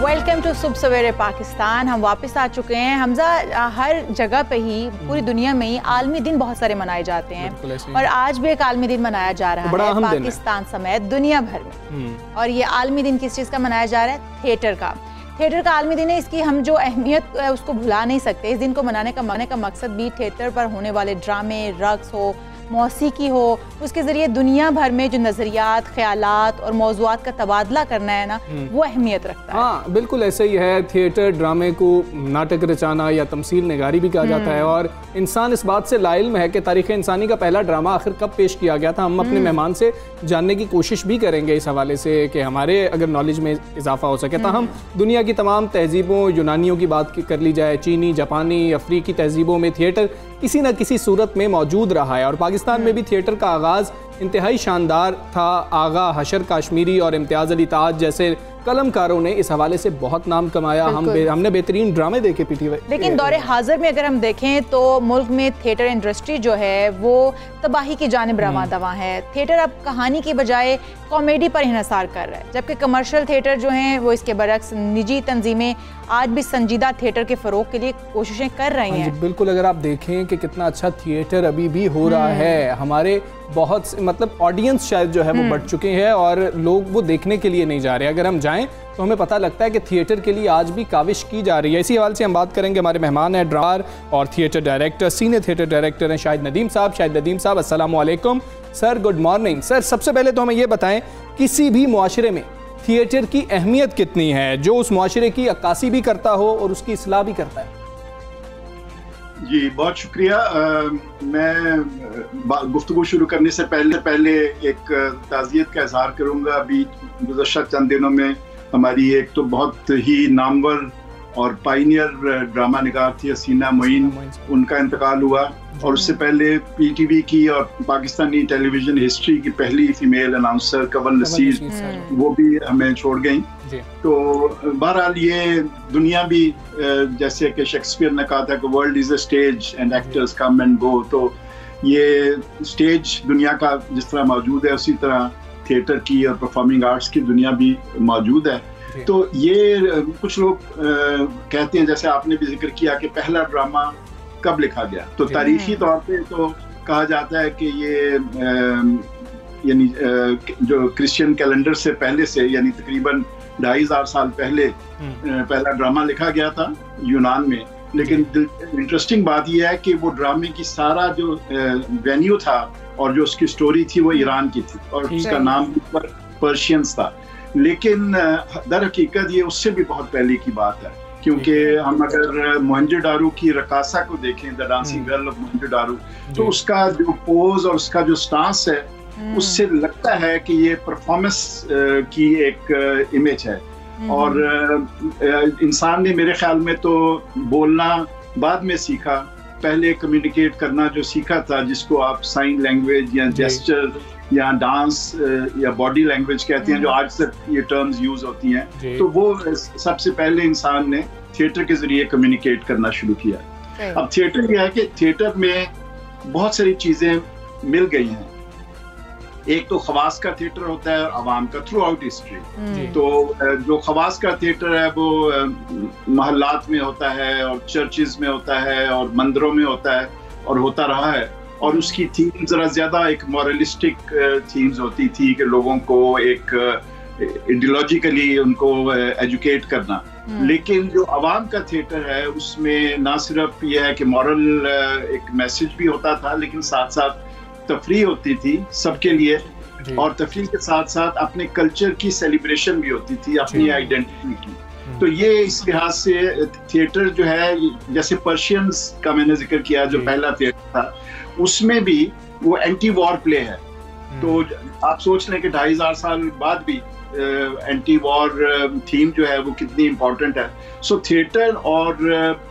वेलकम टू सुबह सवेरे पाकिस्तान। हम वापस आ चुके हैं। हमजा, हर जगह पे ही पूरी दुनिया में ही आलमी दिन बहुत सारे मनाए जाते हैं और आज भी एक आलमी दिन मनाया जा रहा है पाकिस्तान समेत दुनिया भर में। और ये आलमी दिन किस चीज़ का मनाया जा रहा है? थिएटर का। थिएटर का आलमी दिन है। इसकी हम जो अहमियत है उसको भुला नहीं सकते। इस दिन को मनाने का मकसद भी थिएटर पर होने वाले ड्रामे, रक्स हो, मौसीकी हो, उसके ज़रिए दुनिया भर में जो नज़रियात, ख्यालात और मौज़ूआत का तबादला करना है ना, वो अहमियत रखता है। हाँ बिल्कुल ऐसे ही है। थिएटर ड्रामे को नाटक रचाना या तमसील नगारी भी कहा जाता है और इंसान इस बात से लाइल्म है कि तारीख़ इंसानी का पहला ड्रामा आखिर कब पेश किया गया था। हम अपने मेहमान से जानने की कोशिश भी करेंगे इस हवाले से कि हमारे अगर नॉलेज में इजाफा हो सके। हम दुनिया की तमाम तहजीबों, यूनानियों की बात कर ली जाए, चीनी, जापानी, अफ्रीकी तहजीबों में थिएटर किसी न किसी सूरत में मौजूद रहा है और पाकिस्तान में भी थिएटर का आगाज़ इंतहाई शानदार था। आगा हशर काश्मीरी और इम्तियाज़ अली ताज जैसे कलमकारों ने इस हवाले से बहुत नाम कमाया। हमने बेहतरीन ड्रामे देखे पीटीवी। लेकिन दौरे हाजिर में अगर हम देखें तो मुल्क में थिएटर इंडस्ट्री जो है वो तबाही की जानिब रवां है। थिएटर अब कहानी की बजाय कॉमेडी पर हिसार कर रहा है, जबकि कमर्शियल थिएटर जो हैं वो इसके बरक्स निजी तंजीमें आज भी संजीदा थिएटर के फ़रोग के लिए कोशिशें कर रही हैं। बिल्कुल, अगर आप देखें कि कितना अच्छा थिएटर अभी भी हो रहा है, हमारे बहुत मतलब ऑडियंस शायद जो है वो बढ़ चुके हैं और लोग वो देखने के लिए नहीं जा रहे। अगर हम जाएं तो हमें पता लगता है कि थिएटर के लिए आज भी काविश की जा रही है। इसी हवाले से हम बात करेंगे। हमारे मेहमान हैं ड्रामार और theatre director, senior theatre director हैं शाहिद नदीम साहब। शाहिद नदीम साहब, अस्सलाम वालेकुम सर, गुड मॉर्निंग सर। सबसे पहले तो हमें ये बताएं, किसी भी मुआशरे में थिएटर की अहमियत कितनी है, जो उस मुआशरे की अक्कासी भी करता हो और उसकी इस्लाह भी करता है? जी बहुत शुक्रिया। मैं गुफ्तगू शुरू करने से पहले एक ताज़ियत का इजहार करूँगा। अभी गुज़श्ता चंद दिनों में हमारी एक तो बहुत ही नामवर और पाइनियर ड्रामा निगार थी हसीना मोइन, उनका इंतकाल हुआ। और उससे पहले पीटीवी की और पाकिस्तानी टेलीविज़न हिस्ट्री की पहली फीमेल अनाउंसर कंवल नसीर, वो भी हमें छोड़ गई। तो बहरहाल ये दुनिया भी जैसे कि शेक्सपियर ने कहा था कि world is a stage and actors come and go, तो ये स्टेज दुनिया का जिस तरह मौजूद है उसी तरह थिएटर की और परफॉर्मिंग आर्ट्स की दुनिया भी मौजूद है। तो ये कुछ लोग कहते हैं, जैसे आपने भी जिक्र किया, कि पहला ड्रामा कब लिखा गया, तो तारीखी तौर पे तो कहा जाता है कि ये यानी जो क्रिश्चियन कैलेंडर से पहले से यानी तकरीबन 2500 साल पहले पहला ड्रामा लिखा गया था यूनान में। लेकिन इंटरेस्टिंग बात यह है कि वो ड्रामे की सारा जो वेन्यू था और जो उसकी स्टोरी थी वो ईरान की थी और उसका नाम पर्शियंस था। लेकिन दर हकीकत ये उससे भी बहुत पहले की बात है, क्योंकि हम अगर मोहनजोदारो की रकासा को देखें, the dancing girl of Mohenjodaro, तो उसका जो पोज और उसका जो स्टांस है उससे लगता है कि ये परफॉर्मेंस की एक इमेज है। और इंसान ने मेरे ख्याल में तो बोलना बाद में सीखा, पहले कम्युनिकेट करना जो सीखा था, जिसको आप साइन लैंग्वेज या जेस्चर या डांस या बॉडी लैंग्वेज कहते हैं, जो आज तक ये टर्म्स यूज होती हैं, तो वो सबसे पहले इंसान ने थिएटर के जरिए कम्युनिकेट करना शुरू किया। अब थिएटर ये है कि थिएटर में बहुत सारी चीजें मिल गई हैं। एक तो खवास का थिएटर होता है और आवाम का थ्रू आउट हिस्ट्री। तो जो खवास का थिएटर है वो महल्लात में होता है और चर्चेज में होता है और मंदिरों में होता है और होता रहा है। और उसकी थीम जरा ज्यादा एक मॉरलिस्टिक थीम्स होती थी कि लोगों को एक आइडियोलॉजिकली उनको एजुकेट करना। लेकिन जो आवाम का थिएटर है उसमें ना सिर्फ ये है कि मॉरल एक मैसेज भी होता था, लेकिन साथ साथ तफरीह होती थी सबके लिए, और तफरीह के साथ साथ अपने कल्चर की सेलिब्रेशन भी होती थी, अपनी आइडेंटिटी की। तो ये इस लिहाज से थिएटर जो है, जैसे पर्शियंस का मैंने जिक्र किया जो पहला थिएटर था, उसमें भी वो एंटी वॉर प्ले है। तो आप सोच लें कि 2500 साल बाद भी एंटी वॉर थीम जो है वो कितनी इम्पोर्टेंट है। सो थिएटर और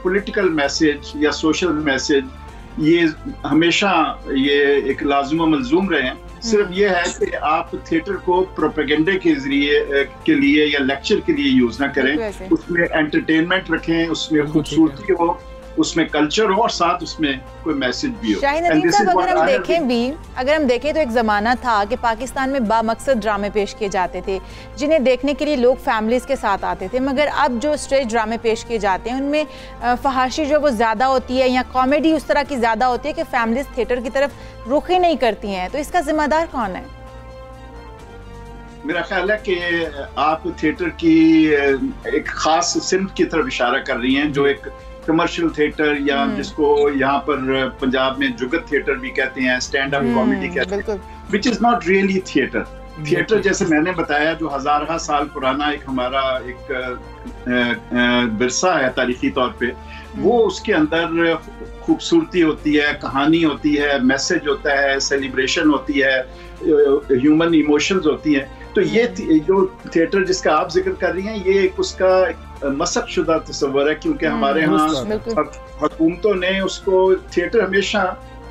पॉलिटिकल मैसेज या सोशल मैसेज ये हमेशा ये एक लाज़िम मलज़ूम रहे हैं। सिर्फ ये है कि आप थिएटर को प्रोपेगेंडे के जरिए के लिए या लेक्चर के लिए यूज ना करें, उसमें एंटरटेनमेंट रखें, उसमें खूबसूरती हो, उसमें कल्चर हो और साथ उसमें कोई मैसेज भी हो। शाहिद नदीम साहब, अगर हम देखें तो एक ज़माना था कि पाकिस्तान में बामकसद ड्रामे पेश किए जाते थे, जिन्हें देखने के लिए लोग फैमिलीज़ के साथ आते थे। मगर अब जो स्टेज ड्रामे पेश किए जाते हैं उनमें फहाशी जो वो ज़्यादा होती है या कॉमेडी उस तरह की ज़्यादा होती है कि फैमिलीज़ थिएटर की तरफ रुख ही नहीं करती हैं। तो इसका जिम्मेदार कौन है? मेरा ख्याल है कि आप थिएटर की एक ख़ास सिम्त की तरफ इशारा कर रही हैं, जो एक कमर्शियल थिएटर या जिसको यहाँ पर पंजाब में जुगत थिएटर भी कहते हैं, स्टैंड अप कॉमेडी कहते हैं, which is not really theatre. Theatre जैसे मैंने बताया जो हज़ार साल पुराना एक हमारा एक विरसा है तारीखी तौर पे, वो उसके अंदर खूबसूरती होती है, कहानी होती है, मैसेज होता है, सेलिब्रेशन होती है, ह्यूमन इमोशंस होती हैं। तो ये जो थिएटर जिसका आप जिक्र कर रही हैं, ये एक उसका मसक शुदा तस्वर है, क्योंकि हमारे यहाँ हुकूमतों ने उसको थिएटर हमेशा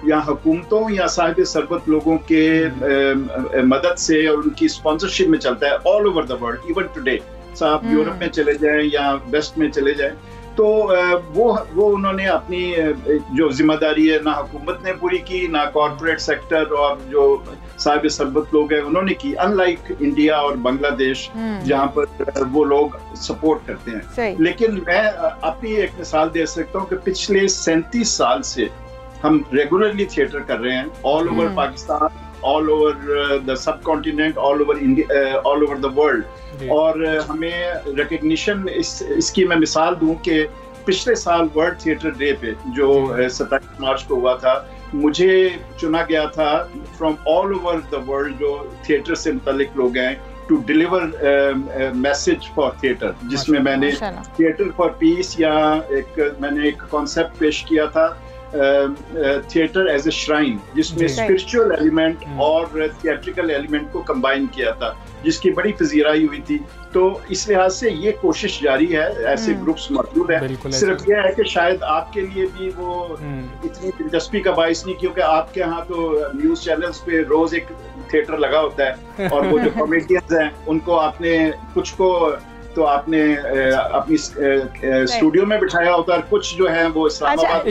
या हुकूमतों या साहिब सरबत लोगों के मदद से और उनकी स्पॉन्सरशिप में चलता है all over the world. Even today साहब यूरोप में चले जाएं या वेस्ट में चले जाएं, तो वो उन्होंने अपनी जो जिम्मेदारी है ना हुकूमत ने पूरी की, ना कॉरपोरेट सेक्टर और जो साहिब सरबत लोग हैं उन्होंने की, अनलाइक इंडिया और बांग्लादेश जहाँ पर वो लोग सपोर्ट करते हैं। लेकिन मैं अपनी एक मिसाल दे सकता हूँ कि पिछले 37 साल से हम रेगुलरली थिएटर कर रहे हैं all over Pakistan, all over the sub continent, all over India, all over the world. और हमें रिकग्निशन इसकी मैं मिसाल दूं कि पिछले साल वर्ल्ड थिएटर डे पे जो 27 मार्च को हुआ था, मुझे चुना गया था from all over the world जो थिएटर से मुतल्लिक लोग हैं to deliver message for theatre, जिसमें मैंने थिएटर फॉर पीस या मैंने एक कॉन्सेप्ट पेश किया था थिएटर एज ए श्राइन, जिसमें स्पिरिचुअल एलिमेंट और थिएट्रिकल एलिमेंट को कंबाइन किया था, जिसकी बड़ी पजीराई हुई थी। तो इस लिहाज से ये कोशिश जारी है, ऐसे ग्रुप्स मौजूद हैं। सिर्फ ये है कि शायद आपके लिए भी वो इतनी दिलचस्पी का बाइस नहीं, क्योंकि आपके यहाँ तो न्यूज चैनल्स पे रोज एक थिएटर लगा होता है और वो जो कॉमेडियंस हैं उनको आपने कुछ को तो आपने अपनी स्टूडियो में बिठाया होता है, कुछ जो है वो इस्लामाबाद।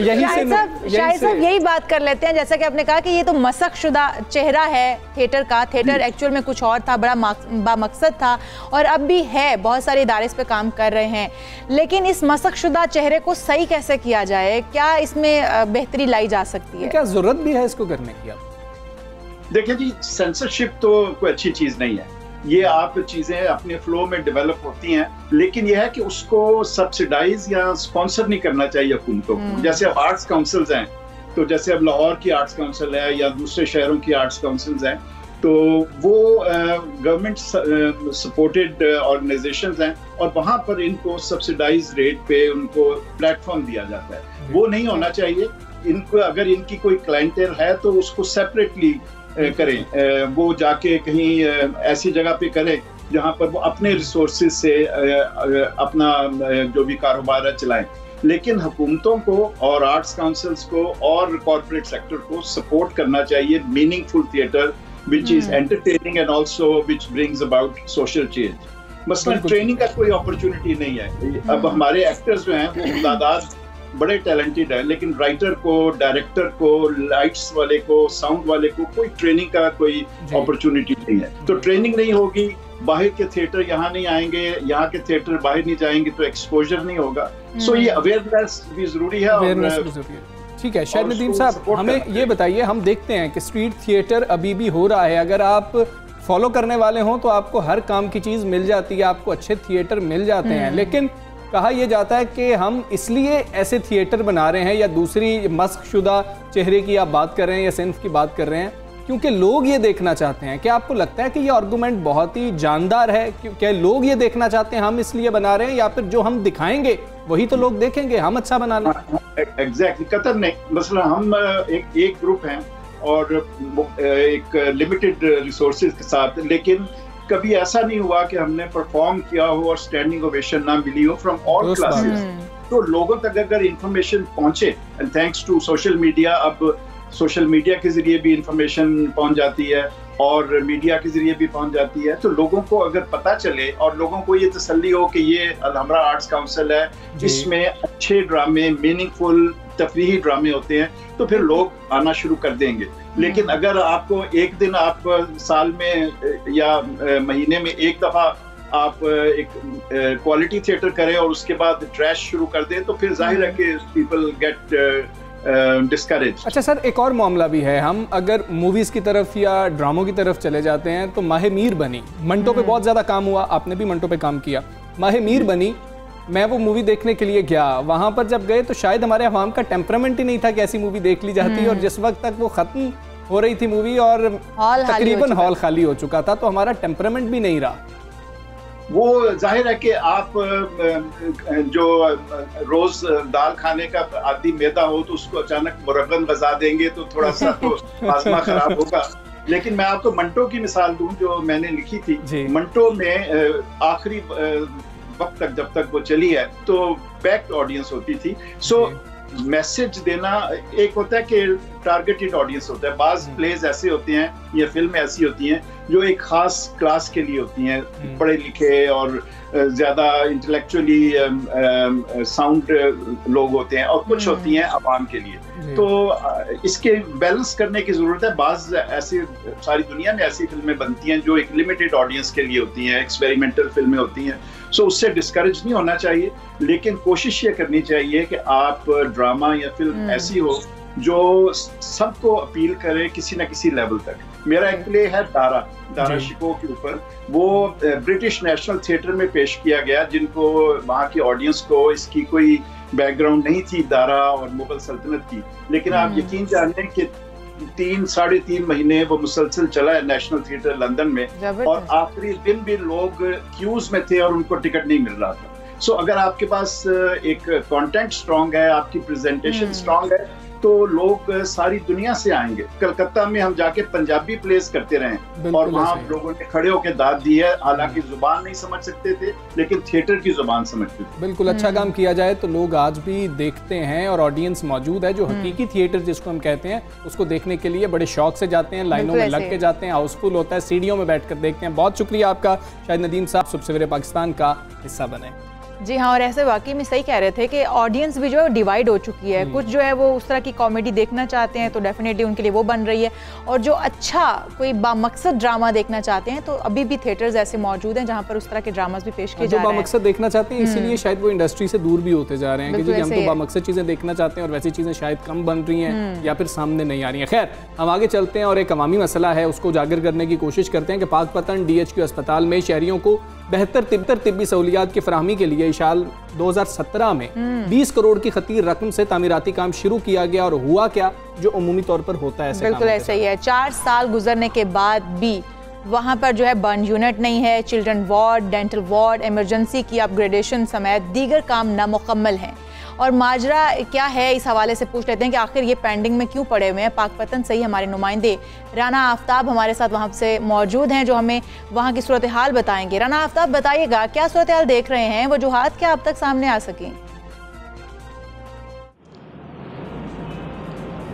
शाहिद साहब यही बात कर लेते हैं, जैसा कि आपने कहा कि ये तो मसक शुदा चेहरा है थिएटर का, थिएटर एक्चुअल में कुछ और था, बड़ा बामकसद था और अब भी है, बहुत सारे इदारे इस पे काम कर रहे हैं, लेकिन इस मसक शुदा चेहरे को सही कैसे किया जाए, क्या इसमें बेहतरी लाई जा सकती है, क्या जरूरत भी है इसको करने की? देखिए जी, सेंसरशिप तो कोई अच्छी चीज नहीं है, ये आप चीजें अपने फ्लो में डेवलप होती हैं, लेकिन यह है कि उसको सब्सिडाइज या स्पॉन्सर नहीं करना चाहिए हुकूमतों को। जैसे अब आर्ट्स काउंसिल्स हैं, तो जैसे अब लाहौर की आर्ट्स काउंसिल है या दूसरे शहरों की आर्ट्स काउंसिल्स हैं, तो वो गवर्नमेंट सपोर्टेड ऑर्गेनाइजेशंस हैं और वहाँ पर इनको सब्सिडाइज रेट पे उनको प्लेटफॉर्म दिया जाता है। वो नहीं होना चाहिए। इनको अगर इनकी कोई क्लाइंटेल है तो उसको सेपरेटली करें, वो जाके कहीं ऐसी जगह पे करें जहाँ पर वो अपने रिसोर्सेज से अपना जो भी कारोबार है चलाएं। लेकिन हुकूमतों को और आर्ट्स काउंसिल्स को और कॉर्पोरेट सेक्टर को सपोर्ट करना चाहिए meaningful theatre which is entertaining and also which brings about social change. मसलन ट्रेनिंग का कोई अपॉर्चुनिटी नहीं है। अब हमारे एक्टर्स जो हैं वो तादाद बड़े टैलेंटेड है, लेकिन राइटर को, डायरेक्टर को, लाइट्स वाले को, साउंड वाले को कोई ट्रेनिंग का कोई अपॉर्चुनिटी नहीं है। तो ट्रेनिंग नहीं होगी, बाहर के थिएटर यहाँ नहीं आएंगे, यहाँ के थिएटर बाहर नहीं जाएंगे, तो एक्सपोजर नहीं होगा। सो ये अवेयरनेस भी जरूरी है। ठीक है शाहिद नदीम साहब, हमें ये बताइए, हम देखते हैं कि स्ट्रीट थिएटर अभी भी हो रहा है, अगर आप फॉलो करने वाले हों तो आपको हर काम की चीज़ मिल जाती है, आपको अच्छे थिएटर मिल जाते हैं, लेकिन कहा यह जाता है कि हम इसलिए ऐसे थिएटर बना रहे हैं या दूसरी मस्क शुदा चेहरे की आप बात कर रहे हैं या सिन्फ की बात कर रहे हैं क्योंकि लोग ये देखना चाहते हैं। क्या आपको लगता है कि ये आर्गूमेंट बहुत ही जानदार है? क्या लोग ये देखना चाहते हैं, हम इसलिए बना रहे हैं, या फिर जो हम दिखाएंगे वही तो लोग देखेंगे, हम अच्छा बना लें? एग्जैक्टली, कतई नहीं। मसला हम एक ग्रुप हैं और एक लिमिटेड रिसोर्सेज के साथ, लेकिन कभी ऐसा नहीं हुआ कि हमने परफॉर्म किया हो और स्टैंडिंग ओवेशन ना मिली हो फ्रॉम ऑल क्लासेस। तो लोगों तक अगर इंफॉर्मेशन पहुंचे, and thanks to social media, अब सोशल मीडिया के जरिए भी इंफॉर्मेशन पहुंच जाती है और मीडिया के जरिए भी पहुंच जाती है, तो लोगों को अगर पता चले और लोगों को ये तसल्ली हो कि ये अलहमरा आर्ट्स काउंसिल है, इसमें अच्छे ड्रामे, मीनिंगफुल तफरीही ड्रामे होते हैं, तो फिर लोग आना शुरू कर देंगे। लेकिन अगर आपको एक दिन, आप साल में या महीने में एक दफा आप एक क्वालिटी थिएटर करें और उसके बाद ट्रैश शुरू कर दें, तो फिर जाहिर है कि पीपल गेट डिस्करेज। अच्छा सर, एक और मामला भी है, हम अगर मूवीज की तरफ या ड्रामों की तरफ चले जाते हैं तो माह मीर बनी, मंटो पे बहुत ज्यादा काम हुआ, आपने भी मंटो पे काम किया। माह मीर बनी, मैं वो मूवी देखने के लिए गया, वहां पर जब गए तो शायद हमारे अवाम का टेम्परामेंट ही नहीं था कि ऐसी मूवी देख ली जाती, और जिस वक्त तक वो खत्म हो रही थी मूवी और तकरीबन हॉल खाली हो चुका था, तो हमारा टेम्परामेंट भी नहीं रहा। वो जाहिर है कि आप जो रोज दाल खाने का आदि मैदा हो तो उसको अचानक मुरब्बन गजा देंगे तो थोड़ा सा तो आजमा खराब होगा। लेकिन मैं आपको मंटो की मिसाल दूं जो मैंने लिखी थी। मंटो में आखिरी वक्त तक, जब तक वो चली है, तो पैक्ड ऑडियंस होती थी। सो मैसेज देना, एक होता है कि टारगेटेड ऑडियंस होता है, बाज प्लेज ऐसे होते हैं या फिल्में ऐसी होती हैं जो एक खास क्लास के लिए होती हैं, पढ़े लिखे और ज़्यादा इंटेलेक्चुअली साउंड लोग होते हैं, और कुछ होती हैं आवाम के लिए। तो इसके बैलेंस करने की ज़रूरत है। बाज़ ऐसी सारी दुनिया में ऐसी फिल्में बनती हैं जो एक लिमिटेड ऑडियंस के लिए होती हैं, एक्सपेरिमेंटल फिल्में होती हैं, सो उससे डिस्करेज नहीं होना चाहिए, लेकिन कोशिश ये करनी चाहिए कि आप ड्रामा या फिल्म ऐसी हो जो सबको अपील करे किसी न किसी लेवल तक। मेरा एक प्ले है दारा शिको के ऊपर, वो ब्रिटिश नेशनल थिएटर में पेश किया गया, जिनको वहाँ की ऑडियंस को इसकी कोई बैकग्राउंड नहीं थी दारा और मुगल सल्तनत की, लेकिन आप यकीन जाने कि 3-3.5 महीने वो मुसलसल चला है नेशनल थिएटर लंदन में, और आखिरी दिन भी लोग क्यूज में थे और उनको टिकट नहीं मिल रहा था। सो अगर आपके पास एक कंटेंट स्ट्रांग है, आपकी प्रेजेंटेशन स्ट्रांग है, तो लोग सारी दुनिया से आएंगे। कलकत्ता में हम जाके पंजाबी प्लेस करते रहे और वहाँ लोगों ने खड़े होकर दाद दी है, हालांकि जुबान नहीं समझ सकते थे लेकिन थिएटर की जुबान समझते थे। बिल्कुल, अच्छा काम किया जाए तो लोग आज भी देखते हैं और ऑडियंस मौजूद है जो हकीकी थिएटर जिसको हम कहते हैं उसको देखने के लिए बड़े शौक से जाते हैं, लाइनों में लग के जाते हैं, हाउसफुल होता है, सीढ़ियों में बैठकर देखते हैं। बहुत शुक्रिया आपका शाहिद नदीम साहब, सुबह सवेरे पाकिस्तान का हिस्सा बने। जी हाँ, और ऐसे वाकई में सही कह रहे थे कि ऑडियंस भी जो है डिवाइड हो चुकी है। कुछ जो है वो उस तरह की कॉमेडी देखना चाहते हैं तो डेफिनेटली उनके लिए वो बन रही है, और जो अच्छा कोई बामकसद ड्रामा देखना चाहते हैं तो अभी भी थिएटर्स ऐसे मौजूद हैं जहाँ पर उस तरह के ड्रामास भी पेश किए जा रहे हैं। जो बामकसद देखना चाहते हैं इसीलिए शायद वो इंडस्ट्री से दूर भी होते जा रहे हैं कि हम तो बामकसद चीज़ें देखना चाहते हैं और वैसी चीज़ें शायद कम बन रही हैं या फिर सामने नहीं आ रही हैं। खैर, हम आगे चलते हैं और एक अवामी मसला है उसको उजागर करने की कोशिश करते हैं कि पाकपतन DHQ अस्पताल में शहरियों को बेहतर तिब्बी सहूलियात की फराहमी के लिए साल 2017 में 20 करोड़ की खतीर रकम से तामीराती काम शुरू किया गया। और हुआ क्या जो उमूमी तौर पर होता है, बिल्कुल ऐसा ही है। 4 साल गुजरने के बाद भी वहाँ पर जो है बर्न यूनिट नहीं है, children ward, dental ward, emergency की अपग्रेडेशन समेत दीगर काम नामुकम्मल हैं। और माजरा क्या है, इस हवाले से पूछ लेते हैं कि आखिर ये पेंडिंग में क्यों पड़े हुए हैं। पाकपतन से ही हमारे नुमाइंदे राना आफ्ताब हमारे साथ वहाँ से मौजूद हैं जो हमें वहाँ की सूरत हाल बताएंगे। राना आफ्ताब, बताइएगा क्या सूरत हाल देख रहे हैं, वजूहात क्या अब तक सामने आ सकें?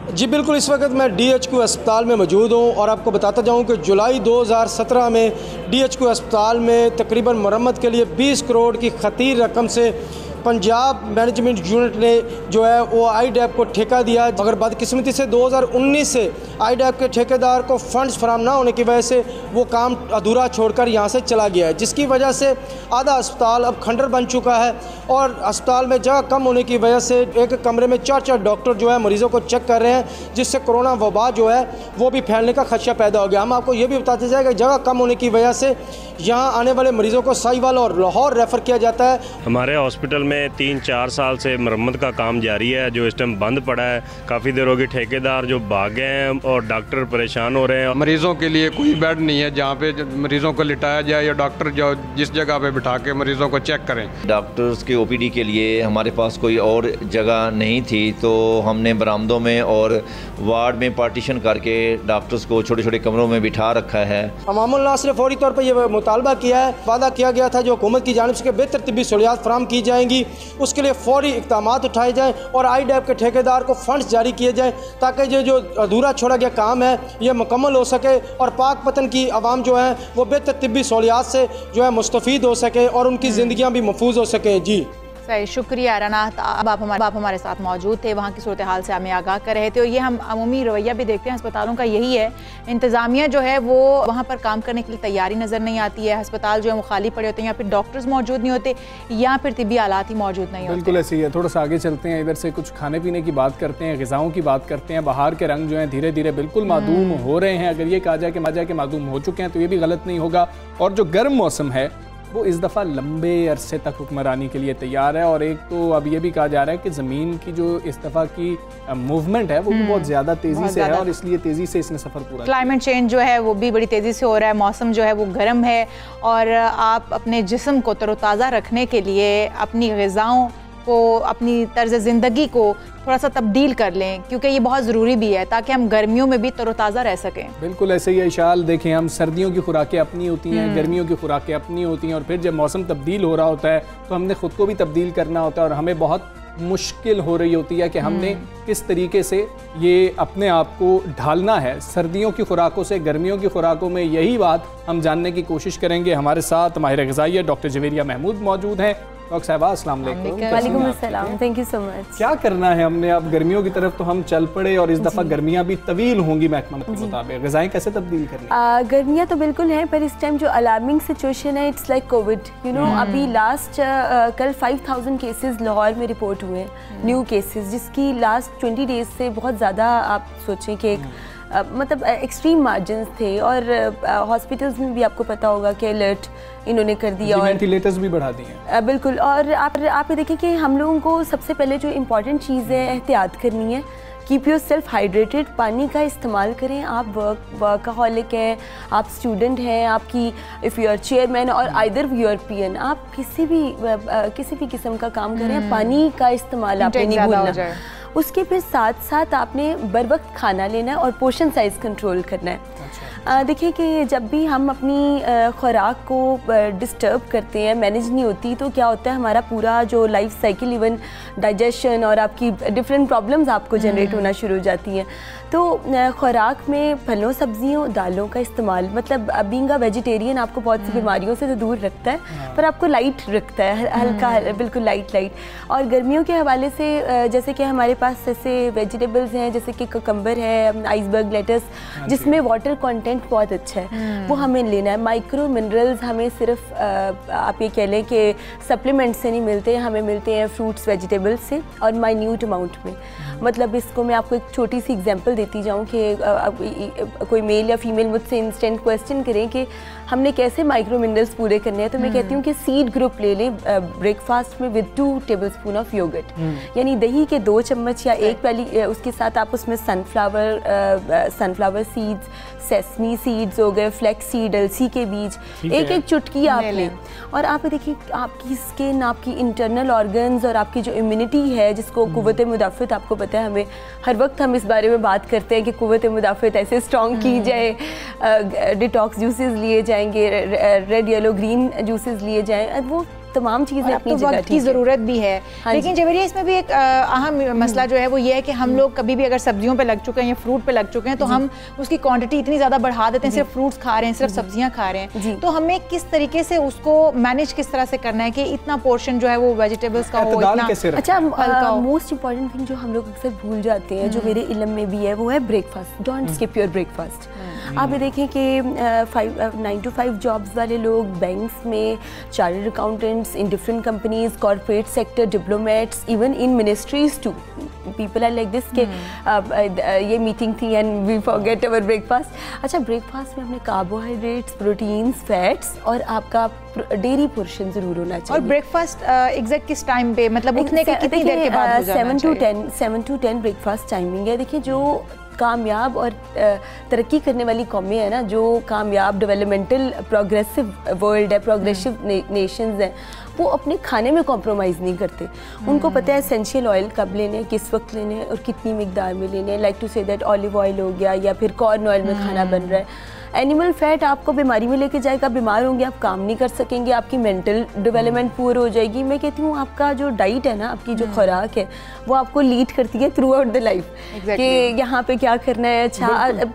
जी बिल्कुल, इस वक्त मैं DHQ अस्पताल में मौजूद हूँ और आपको बताता जाऊँ कि जुलाई 2017 में DHQ अस्पताल में तकरीबन मरम्मत के लिए 20 करोड़ की खतीर रकम से पंजाब मैनेजमेंट यूनिट ने जो है वो IDAP को ठेका दिया, मगर बदकिस्मती से 2019 से IDAP के ठेकेदार को फंड्स फराहम ना होने की वजह से वो काम अधूरा छोड़कर यहाँ से चला गया है, जिसकी वजह से आधा अस्पताल अब खंडर बन चुका है और अस्पताल में जगह कम होने की वजह से एक कमरे में 4 डॉक्टर जो है मरीज़ों को चेक कर रहे हैं, जिससे कोरोना वबा जो है वो भी फैलने का खदशा पैदा हो गया। हम आपको ये भी बताते जाए कि जगह कम होने की वजह से यहाँ आने वाले मरीज़ों को साहिवाल और लाहौर रेफ़र किया जाता है। हमारे हॉस्पिटल में 3-4 साल से मरम्मत का काम जारी है जो इस टाइम बंद पड़ा है। काफ़ी देर होगी, ठेकेदार जो भाग गए हैं और डॉक्टर परेशान हो रहे हैं। मरीज़ों के लिए कोई बेड नहीं है जहाँ पे मरीज़ों को लिटाया जाए या डॉक्टर जो जिस जगह पे बिठा के मरीज़ों को चेक करें। डॉक्टर्स के OPD के लिए हमारे पास कोई और जगह नहीं थी, तो हमने बरामदों में और वार्ड में पार्टीशन करके डॉक्टर्स को छोटे छोटे कमरों में बिठा रखा है। अवामुल नास ने फौरी तौर पर यह मुतालबा किया है, वादा किया गया था जो हुकूमत की जानिब से बेहतर तिब्बी सहूलियात फराहम की जाएंगी, उसके लिए फौरी इक़दाम उठाए जाएँ और IDAP के ठेकेदार को फंड्स जारी किए जाएँ ताकि जो अधूरा छोड़ा गया काम है यह मुकम्मल हो सके और पाकपतन की आवाम जो है वो बेहतर तिब्बी सहूलियात से जो है मुस्तफ़ीद हो सके और उनकी ज़िंदगियाँ भी महफूज हो सकें। जी सही, शुक्रिया राना। अब आप हमारे साथ मौजूद थे, वहाँ की सूरत हाल से हमें आगाह कर रहे थे। और ये हम अमूमी रवैया भी देखते हैं अस्पतालों का यही है, इंतज़ामिया जो है वो वहाँ पर काम करने के लिए तैयारी नज़र नहीं आती है। अस्पताल जो है वो खाली पड़े होते हैं, या फिर डॉक्टर्स मौजूद नहीं होते या फिर तिब्बी आलात ही मौजूद नहीं होते। बिल्कुल ऐसे ही है। थोड़ा सा आगे चलते हैं, इधर से कुछ खाने पीने की बात करते हैं, ग़िज़ाओं की बात करते हैं। बाहर के रंग जो है धीरे धीरे बिल्कुल मादूम हो रहे हैं। अगर ये कहा जाए कि मादूम हो चुके हैं तो ये भी गलत नहीं होगा। और जो गर्म मौसम है वो इस दफ़ा लंबे अरसे तक हुक्मरानी के लिए तैयार है। और एक तो अब ये भी कहा जा रहा है कि ज़मीन की जो इस दफ़ा की मूवमेंट है वो भी बहुत ज़्यादा तेज़ी से है और इसलिए तेज़ी से इसने सफ़र पूरा। क्लाइमेट चेंज जो है वो भी बड़ी तेज़ी से हो रहा है, मौसम जो है वो गर्म है और आप अपने जिस्म को तरोताज़ा रखने के लिए अपनी ग़िज़ाओं को, अपनी तर्ज ज़िंदगी को थोड़ा सा तब्दील कर लें, क्योंकि ये बहुत ज़रूरी भी है ताकि हम गर्मियों में भी तरोताज़ा रह सकें। बिल्कुल ऐसे ही है इशाल। देखें, हम सर्दियों की खुराकें अपनी होती हैं, गर्मियों की खुराकें अपनी होती हैं, और फिर जब मौसम तब्दील हो रहा होता है तो हमने ख़ुद को भी तब्दील करना होता है और हमें बहुत मुश्किल हो रही होती है कि हमने किस तरीके से ये अपने आप को ढालना है सर्दियों की खुराकों से गर्मियों की खुराकों में। यही बात हम जानने की कोशिश करेंगे। हमारे साथ माहिर ग़िज़ाइयत डॉक्टर जवेरिया महमूद मौजूद हैं। डॉक्टर साहिबा अस्सलाम वालेकुम। वालेकुम अस्सलाम, थैंक यू सो मच। क्या करना है हमने अब? गर्मियों की तरफ तो हम चल पड़े और इस दफ़ा गर्मियाँ भी तवील होंगी महकमा के मुताबिक, ग़िज़ाएं कैसे तब्दील करनी? गर्मियाँ तो बिल्कुल हैं, पर इस टाइम जो अलार्मिंग सिचुएशन है, it's like Covid, you know. अभी लास्ट कल 5000 केसेस लाहौर में रिपोर्ट हुए हैं, न्यू केसेस, जिसकी लास्ट 20 डेज से बहुत ज़्यादा आप सोचें कि एक मतलब एक्सट्रीम मार्जिन्स थे। और हॉस्पिटल्स में भी आपको पता होगा कि अलर्ट इन्होंने कर दिया और वेंटिलेटर्स भी बढ़ा दिए। बिल्कुल। और आप ये देखें कि हम लोगों को सबसे पहले जो इम्पॉर्टेंट चीज़ है एहतियात करनी है। कीप योर सेल्फ हाइड्रेटेड, पानी का इस्तेमाल करें। आप वर्कaholic हैं, आप स्टूडेंट हैं, आपकी इफ़ यू आर चेयरमैन और आइदर यूरोपियन, आप किसी भी किस्म का काम करें, पानी का इस्तेमाल आपने नहीं भूलना। उसके फिर साथ साथ आपने बर वक्त खाना लेना है और पोर्शन साइज़ कंट्रोल करना है। देखिए कि जब भी हम अपनी खुराक को डिस्टर्ब करते हैं, मैनेज नहीं होती, तो क्या होता है हमारा पूरा जो लाइफ साइकिल, इवन डाइजेशन और आपकी डिफरेंट प्रॉब्लम्स आपको जनरेट होना शुरू हो जाती हैं। तो खुराक में फलों, सब्जियों, दालों का इस्तेमाल, मतलब बीइंग अ वेजिटेरियन आपको बहुत सी बीमारियों से तो दूर रखता है, पर आपको लाइट रखता है, हल्का, बिल्कुल लाइट। और गर्मियों के हवाले से जैसे कि हमारे पास ऐसे वेजिटेबल्स हैं जैसे कि ककम्बर है, आइसबर्ग लेटस, जिसमें वाटर कंटेंट बहुत अच्छा है, वो हमें लेना है। माइक्रो मिनरल्स हमें सिर्फ आप ये कह लें कि सप्लीमेंट से नहीं मिलते, हमें मिलते हैं फ्रूट्स वेजिटेबल्स से और माइन्यूट अमाउंट में। मतलब इसको मैं आपको एक छोटी सी एग्जांपल देती जाऊँ कि कोई मेल या फीमेल मुझसे इंस्टेंट क्वेश्चन करें कि हमने कैसे माइक्रो मिनरल्स पूरे करने हैं, तो मैं कहती हूँ कि सीड ग्रुप ले लें ब्रेकफास्ट में विद 2 टेबलस्पून ऑफ योगर्ट, यानी दही के 2 चम्मच या 1 प्याली, उसके साथ आप उसमें सनफ्लावर सीड्स, सेसमी सीड्स हो गए, फ्लैक्स सीड, अलसी के बीज, एक चुटकी आप लें। और आप देखिए आपकी स्किन, आपकी इंटरनल ऑर्गन्स और आपकी जो इम्यूनिटी है, जिसको कुव्वत मुदाफ़त, आपको पता है हमें हर वक्त हम इस बारे में बात करते हैं कि कुव्वत मुदाफ़त ऐसे स्ट्रॉन्ग की जाए, डिटॉक्स जूसेस लिए जाएंगे, रेड येलो ग्रीन जूसेस लिए जाएँ, वो तमाम चीज़ें अपनी जगह की ज़रूरत भी है। लेकिन जवेरिया, इसमें भी एक अहम मसला जो है वो ये है कि हम लोग कभी भी अगर सब्जियों पे लग चुके हैं या फ्रूट पे लग चुके हैं तो हम उसकी क्वांटिटी इतनी ज़्यादा बढ़ा देते हैं, सिर्फ फ्रूट्स खा रहे हैं, सिर्फ सब्जियां खा रहे हैं। तो हमें किस तरीके से उसको मैनेज किस तरह से करना है कि इतना पोर्शन जो है वो वेजिटेबल्स का हो, इतना अच्छा। मोस्ट इंपॉर्टेंट थिंग जो हम लोग अक्सर भूल जाते हैं, जो मेरे इल्म में भी है, वो है breakfast. Don't skip your breakfast. आप ये देखें कि 9 to 5 जॉब्स वाले लोग, बैंक्स में chartered accountants, in different companies, corporate sector, diplomats, even in ministries too, people are like this के ये मीटिंग थी and we forget our breakfast. अच्छा, ब्रेकफास्ट में हमने कार्बोहाइड्रेट्स, प्रोटीन्स, फैट्स और आपका डेयरी पोर्शन ज़रूर होना चाहिए। और ब्रेकफास्ट एग्जैक्ट किस टाइम पे, मतलब उठने के कितनी देर के बाद हो जाना चाहिए? 7 to 10 ब्रेकफास्ट टाइमिंग है। देखिए जो कामयाब और तरक्की करने वाली कौमें हैं ना, जो कामयाब डेवलपमेंटल प्रोग्रेसिव वर्ल्ड है, प्रोग्रेसिव नेशंस हैं, वो अपने खाने में कॉम्प्रोमाइज़ नहीं करते। उनको पता है एसेंशियल ऑयल कब लेने, किस वक्त लेने और कितनी मिकदार में लेने। Like to say that olive oil हो गया या फिर कॉर्न ऑयल में खाना बन रहा है। एनिमल फैट आपको बीमारी में लेके जाएगा, बीमार होंगे, आप काम नहीं कर सकेंगे, आपकी मेंटल डेवलपमेंट पूरी हो जाएगी। मैं कहती हूँ आपका जो डाइट है ना, आपकी जो खुराक है, वो आपको लीड करती है थ्रू आउट द लाइफ कि यहाँ पे क्या करना है। अच्छा,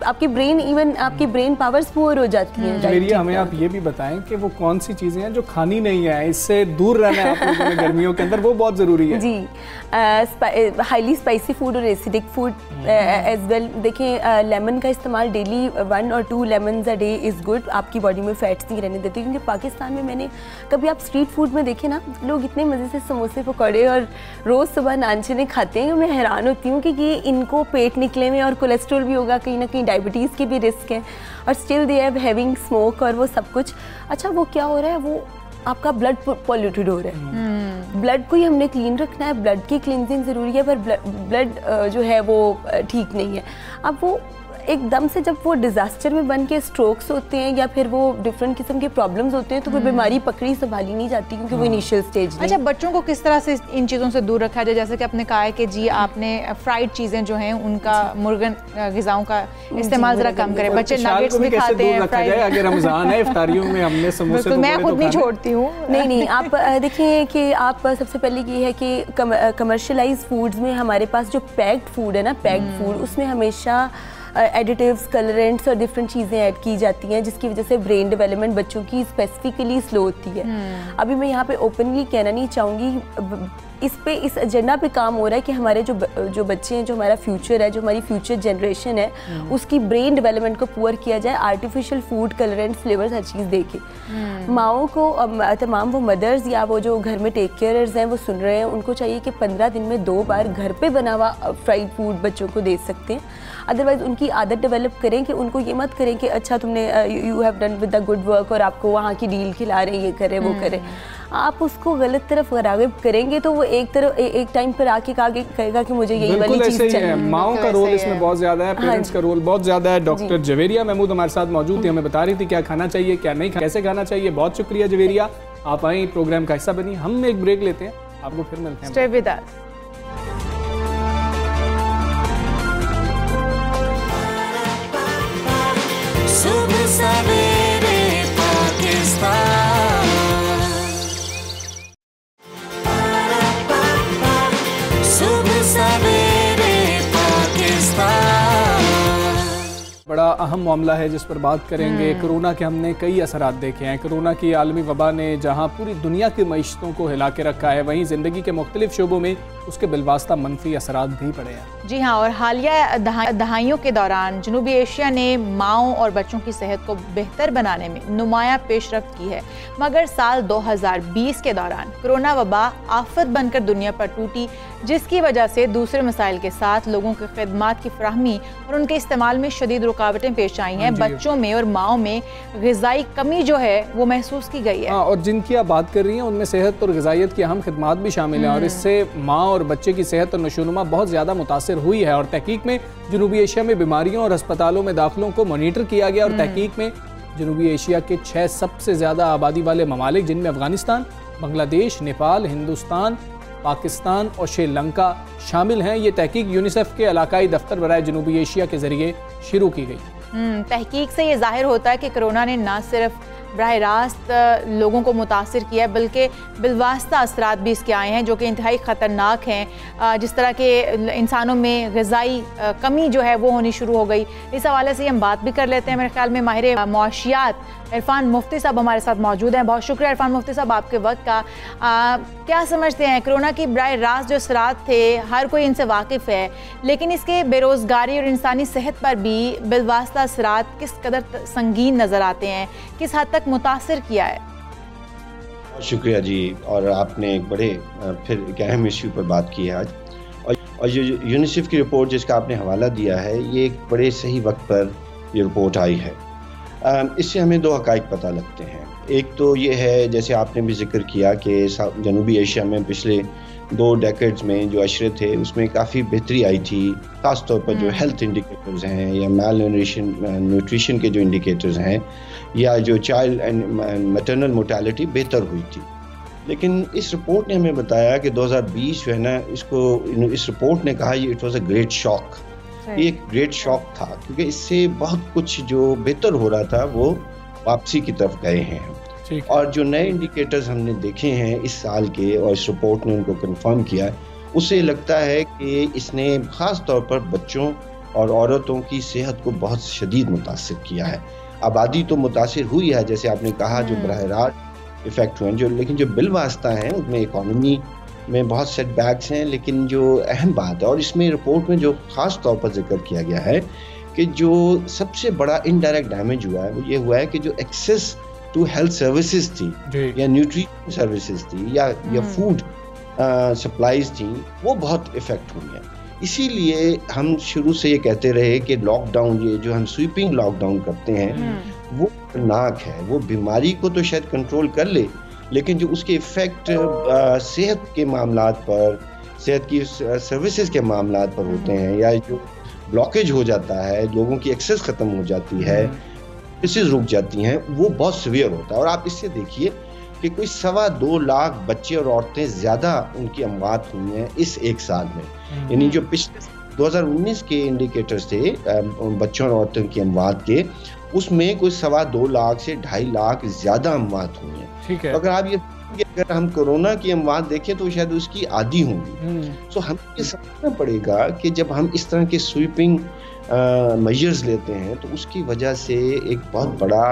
आपकी ब्रेन, इवन आपकी ब्रेन पावर्स पूरी हो जाती हैं। जवेरिया, हमें आप ये भी बताएं कि वो कौन सी चीज़ें हैं जो खानी नहीं है, इससे दूर रहना है आप लोगों ने गर्मियों के अंदर, वो बहुत ज़रूरी है। जी, हाईली स्पाइसी फूड और एसिडिक फूड एज वेल। देखें लेमन का इस्तेमाल daily 1 or 2 lemons a day is good, आपकी बॉडी में फैट्स नहीं रहने देते। क्योंकि पाकिस्तान में मैंने कभी आप स्ट्रीट फूड में देखे ना, लोग इतने मज़े से समोसे, पकौड़े और रोज़ सुबह नानचने खाते हैं, मैं हैरान होती हूँ कि ये इनको पेट निकले में और कोलेस्ट्रॉल भी होगा, कहीं ना कहीं डायबिटीज़ के भी रिस्क हैं, और still they are having smoke और वो सब कुछ। अच्छा, वो क्या हो रहा है, वो आपका ब्लड पॉल्यूटेड हो रहा है। ब्लड को ही हमने क्लीन रखना है, ब्लड की क्लींजिंग ज़रूरी है, पर ब्लड जो है वो ठीक नहीं है। अब वो एकदम से जब वो डिज़ास्टर में बन के स्ट्रोक्स होते हैं या फिर वो डिफरेंट किस्म के प्रॉब्लम्स होते हैं तो वो बीमारी पकड़ी संभाली नहीं जाती क्योंकि वो इनिशियल स्टेज। अच्छा, बच्चों को किस तरह से इन चीज़ों से दूर रखा जाए? जैसे कि आपने कहा है कि जी आपने फ्राइड चीज़ें जो हैं उनका मुर्गन ग़िज़ाओं का इस्तेमाल ज़रा कम करें। बच्चे नगेट्स भी खाते हैं फ्राइड। अगर रमज़ान है, इफ्तारियों में हमने समोसे मैं खुद नहीं छोड़ती हूँ। नहीं, आप देखिए कि आप सबसे पहले ये है कि कमर्शलाइज फूड्स में हमारे पास जो पैक्ड फूड है ना, पैक्ड फूड, उसमें हमेशा एडिटिव्स, कलरेंट्स और डिफरेंट चीज़ें ऐड की जाती हैं जिसकी वजह से ब्रेन डेवलपमेंट बच्चों की स्पेसिफिकली स्लो होती है। अभी मैं यहाँ पे ओपनली कहना नहीं चाहूँगी, इस एजेंडा पे काम हो रहा है कि हमारे जो बच्चे हैं, जो हमारा फ्यूचर है, जो हमारी फ्यूचर जनरेशन है, उसकी ब्रेन डेवलपमेंट को पुअर किया जाए आर्टिफिशियल फूड, कलरेंट्स, फ्लेवर्स, हर चीज़ देके। माओं को, तमाम वो मदर्स या वो जो घर में टेक केयरर्स हैं वो सुन रहे हैं, उनको चाहिए कि 15 दिन में 2 बार घर पे बना हुआ फ्राइड फूड बच्चों को दे सकते हैं। अदरवाइज़ उनकी आदत डेवलप करें कि उनको ये मत करें कि अच्छा तुमने you have done with the good work और आपको वहाँ की डील खिला रहे हैं, ये करें वो करें। आप उसको गलत तरफ राग़िब करेंगे तो वो एक टाइम पर आके कहेगा कि मुझे यही वाली चीज़ चाहिए। माओं का रोल इसमें बहुत ज़्यादा है, पेरेंट्स का रोल बहुत ज़्यादा है। डॉक्टर जवेरिया महमूद हमारे साथ मौजूद थी, हमें बता रही थी क्या खाना चाहिए, क्या नहीं, कैसे खाना चाहिए। बहुत शुक्रिया जवेरिया, आप आए प्रोग्राम का हिस्सा बनी। हम एक ब्रेक लेते हैं, आपको फिर मिलते हैं। Stay with us. सुबह सवेरे पाकिस्तान, सुबह सवेरे पाकिस्तान। बड़ा अहम मामला है जिस पर बात करेंगे। कोरोना के हमने कई असरात देखे हैं। कोरोना की आलमी वबा ने जहां पूरी दुनिया की मईशतों को हिला के रखा है, वहीं ज़िंदगी के मुख्तलिफ शोबों में उसके बिलवास्ता मनफी असरात भी पड़े हैं। जी हाँ, और हालिया दहाइयों के दौरान जनूबी एशिया ने माओं और बच्चों की सेहत को बेहतर बनाने में नुमाया पेशरफ्त की है, मगर साल 2020 के दौरान कोरोना वबा आफत बनकर दुनिया पर टूटी, जिसकी वजह से दूसरे मसाइल के साथ लोगों की खिदमात की फराहमी और उनके इस्तेमाल में शदीद रुकावटें पेश आई हैं। बच्चों में और माओं में ग़िज़ाई कमी जो है वो महसूस की गई है। और जिनकी आप बात कर रही हैं उनमें सेहत और ग़िज़ाइयत की अहम खिदमात भी शामिल हैं, और इससे माँ और बच्चे की सेहत और नशोनुमा बहुत ज़्यादा मुतासिर हुई है। और तहकीक में जनूबी एशिया में बीमारियों और अस्पतालों में दाखिलों को मॉनिटर किया गया, और तहकीक में जनूबी एशिया के 6 सबसे ज़्यादा आबादी वाले ममालिक, जिनमें अफगानिस्तान, बांग्लादेश, नेपाल, हिंदुस्तान, पाकिस्तान और श्रीलंका शामिल हैं। ये तहकीक यूनिसेफ के इलाकाई दफ्तर बराए जनूबी एशिया के ज़रिए शुरू की गई। तहकीक से ये जाहिर होता है कि कोरोना ने न सिर्फ बराह रास्त लोगों को मुतासिर किया है, बल्कि बिलवास्ता असरात भी इसके आए हैं जो कि इंतहाई ख़तरनाक हैं। जिस तरह के इंसानों में ग़िज़ाई कमी जो है वो होनी शुरू हो गई। इस हवाले से हम बात भी कर लेते हैं। मेरे ख्याल में माहिर मुआशियात इरफान मुफ्ती साहब हमारे साथ मौजूद हैं। बहुत शुक्रिया इरफान मुफ्ती साहब आपके वक्त का। क्या समझते हैं कोरोना की बराह रास्त जो असरात थे, हर कोई इनसे वाकिफ़ है, लेकिन इसके बेरोज़गारी और इंसानी सेहत पर भी बिलवास्ता असरात किस कदर संगीन नज़र आते हैं, किस हद तक मुतासिर किया है? शुक्रिया जी, और आपने एक बड़े फिर एक अहम इश्यू पर बात की है आज। और जो यूनिसेफ की रिपोर्ट जिसका आपने हवाला दिया है, ये एक बड़े सही वक्त पर ये रिपोर्ट आई है। इससे हमें 2 हक़ाइक़ पता लगते हैं। एक तो ये है, जैसे आपने भी जिक्र किया, कि जनूबी एशिया में पिछले 2 डेकेड्स में जो अशरे थे उसमें काफ़ी बेहतरी आई थी, ख़ास तौर पर जो हेल्थ इंडिकेटर्स हैं या न्यूट्रिशन के जो इंडिकेटर्स हैं, या जो चाइल्ड एंड मैटरनल मोर्टेलिटी बेहतर हुई थी। लेकिन इस रिपोर्ट ने हमें बताया कि 2020 जो है ना, इस रिपोर्ट ने कहा it was a great shock. ये एक ग्रेट शॉक था क्योंकि इससे बहुत कुछ जो बेहतर हो रहा था वो वापसी की तरफ गए हैं। और जो नए इंडिकेटर्स हमने देखे हैं इस साल के, और इस रिपोर्ट ने उनको कंफर्म किया, उससे लगता है कि इसने ख़ास तौर पर बच्चों और औरतों की सेहत को बहुत शदीद मुतासिर किया है। आबादी तो मुतासिर हुई है, जैसे आपने कहा, जो बराह रास्त इफ़ेक्ट हुए हैं, लेकिन जो बिलवास्ता हैं उनमें इकॉनमी में बहुत सेटबैक्स हैं। लेकिन जो अहम बात है, और इसमें रिपोर्ट में जो ख़ास तौर पर जिक्र किया गया है, कि जो सबसे बड़ा इनडायरेक्ट डैमेज हुआ है वो ये हुआ है कि जो एक्सेस टू हेल्थ सर्विसेज थी या न्यूट्रिशन सर्विसेज थी या फूड सप्लाईज थी, वो बहुत इफ़ेक्ट हुई हैं। इसीलिए हम शुरू से ये कहते रहे कि लॉकडाउन, ये जो हम स्वीपिंग लॉकडाउन करते हैं, वो खतरनाक है। वो बीमारी को तो शायद कंट्रोल कर ले, लेकिन जो उसके इफ़ेक्ट सेहत के मामलात पर, सेहत की सर्विसेज के मामलात पर होते हैं, या जो ब्लॉकेज हो जाता है, लोगों की एक्सेस ख़त्म हो जाती है, सर्विसेज रुक जाती हैं, वो बहुत सीवियर होता है। और आप इससे देखिए कि कोई 2.25 लाख बच्चे और औरतें ज़्यादा उनकी अमवात हुई हैं इस एक साल में। यानी जो पिछले 2019 के इंडिकेटर्स थे बच्चों और औरतों की अमवात के, उसमें कोई 2.25 लाख से 2.5 लाख ज़्यादा अमवात हुई हैं। ठीक है। तो अगर आप ये अगर हम कोरोना की अमवात देखें तो शायद उसकी आधी होंगी। तो हमें ये समझना पड़ेगा कि जब हम इस तरह के स्वीपिंग मेजर्स लेते हैं तो उसकी वजह से एक बहुत बड़ा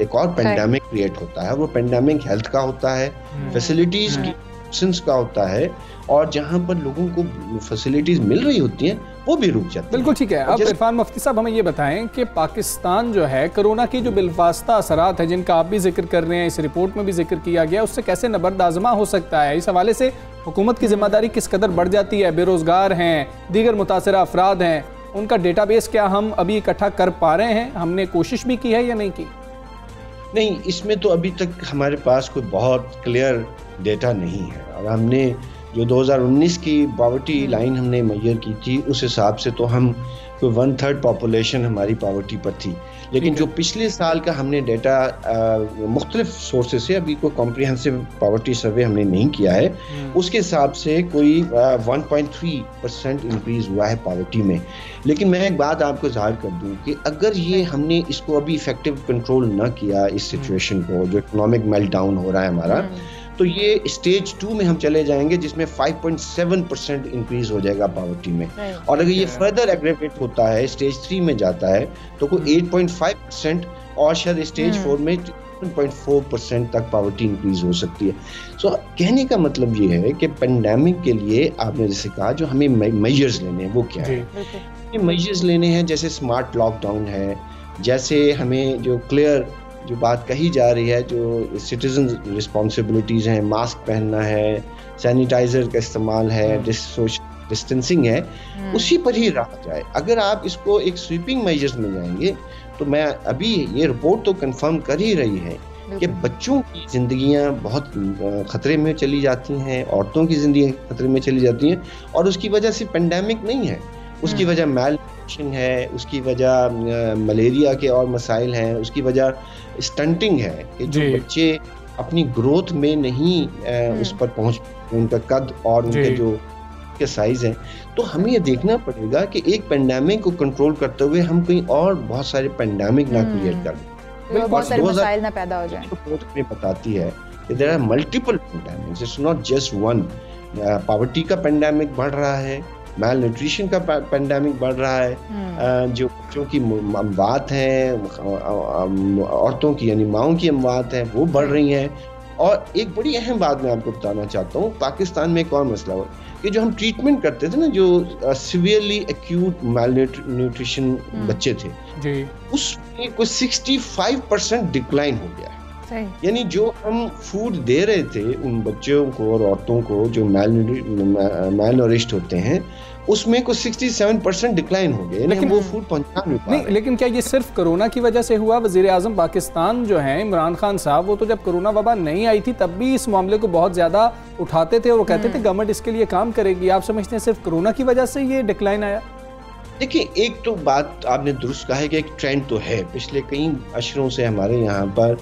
एक और पेंडेमिक क्रिएट होता है। वो पेंडेमिक हेल्थ का होता है, फैसिलिटीज की एब्सेंस का होता है, और जहां पर लोगों को फैसिलिटीज मिल रही होती हैं वो भी रुक जाती है। बिल्कुल ठीक है। अब इरफान मुफ्ती साहब हमें ये बताएं कि पाकिस्तान जो है कोरोना की जो बिलवास्ता असरात है जिनका आप भी जिक्र कर रहे हैं, इस रिपोर्ट में भी जिक्र किया गया, उससे कैसे नबर्द आज़मा हो सकता है? इस हवाले से हुकूमत की जिम्मेदारी किस कदर बढ़ जाती है? बेरोज़गार हैं, दीगर मुतासरा अफराद हैं, उनका डेटाबेस क्या हम अभी इकट्ठा कर पा रहे हैं? हमने कोशिश भी की है या नहीं की? नहीं, इसमें तो अभी तक हमारे पास कोई बहुत क्लियर डेटा नहीं है। और हमने जो 2019 की पॉवर्टी लाइन हमने मेजर की थी उस हिसाब से तो हम कोई 1/3 पॉपुलेशन हमारी पॉवर्टी पर थी। लेकिन जो पिछले साल का हमने डेटा मुख्तलिफ सोर्सेज से, अभी कोई कॉम्प्रिहेंसिव पॉवर्टी सर्वे हमने नहीं किया है, उसके हिसाब से कोई 1.3% इंक्रीज हुआ है पॉवर्टी में। लेकिन मैं एक बात आपको जाहिर कर दूं कि अगर ये हमने इसको अभी इफेक्टिव कंट्रोल न किया, इस सिचुएशन को, जो इकोनॉमिक मेल्टडाउन हो रहा है हमारा, तो ये स्टेज 2 में हम चले जाएंगे जिसमें 5.7% इंक्रीज हो जाएगा पॉवर्टी में। और अगर ये फर्दर एग्रेवेट होता है, स्टेज 3 में जाता है, तो कोई 8.5% और शायद स्टेज 4 में 7.4% तक पॉवर्टी इंक्रीज हो सकती है। सो कहने का मतलब ये है कि पेंडेमिक के लिए आपने जैसे कहा जो हमें मेजर्स लेने हैं वो क्या है? ये मेजर्स लेने हैं जैसे स्मार्ट लॉकडाउन है, जैसे हमें जो क्लियर जो बात कही जा रही है, जो सिटीजन रिस्पॉन्सिबिलिटीज़ हैं, मास्क पहनना है, सैनिटाइज़र का इस्तेमाल है, सोशल डिस्टेंसिंग है, उसी पर ही रहा जाए। अगर आप इसको एक स्वीपिंग मेजर्स में जाएंगे तो मैं अभी ये रिपोर्ट तो कंफर्म कर ही रही है कि बच्चों की ज़िंदगियां बहुत ख़तरे में चली जाती हैं, औरतों की ज़िंदगी खतरे में चली जाती हैं, और उसकी वजह से पेंडेमिक नहीं है, उसकी वजह मेलन्यूट्रिशन है, उसकी वजह मलेरिया के और मसाइल हैं, उसकी वजह स्टंटिंग है कि जो बच्चे अपनी ग्रोथ में नहीं उस पर पहुंच, उनका कद और उनके जो के साइज हैं। तो हमें ये देखना पड़ेगा कि एक पेंडेमिक को कंट्रोल करते हुए हम कहीं और बहुत सारे पेंडेमिक ना क्रिएट कर दें, बहुत सारे मसाइल ना पैदा हो जाएं। रिपोर्ट हमें बताती है कि there are multiple pandemics, it's not just one. Poverty का पेंडेमिक बढ़ रहा है, मेल न्यूट्रिशन का पेंडेमिक बढ़ रहा है, जो बच्चों की अमवात हैं, औरतों की यानी माओं की अमवात हैं वो बढ़ रही हैं। और एक बड़ी अहम बात मैं आपको बताना चाहता हूँ, पाकिस्तान में एक और मसला हो कि जो हम ट्रीटमेंट करते थे ना, जो सीवियरली एक्यूट मेल न्यूट्रिशन बच्चे थे, उसमें कोई 65% डिक्लाइन हो गया है। यानी जो हम फूड दे रहे थे उन बच्चों को और औरतों को जो मेल नरिश्ड होते हैं, उसमें कुछ 67% डिक्लाइन हो गए, लेकिन वो फूड पहुंचा नहीं पा रहे। लेकिन क्या ये सिर्फ कोरोना की वजह से हुआ? वज़ीर आज़म पाकिस्तान जो हैं इमरान खान साहब, वो तो जब कोरोना वबा नहीं आई थी तब भी इस मामले को बहुत ज़्यादा उठाते थे और वो कहते थे गवर्नमेंट इसके लिए काम करेगी। आप समझते हैं सिर्फ कोरोना की वजह से ये डिक्लाइन आया? देखिए, एक तो बात आपने दुरुस्त कहा है कि एक ट्रेंड तो है, पिछले कई अशरों से हमारे यहाँ पर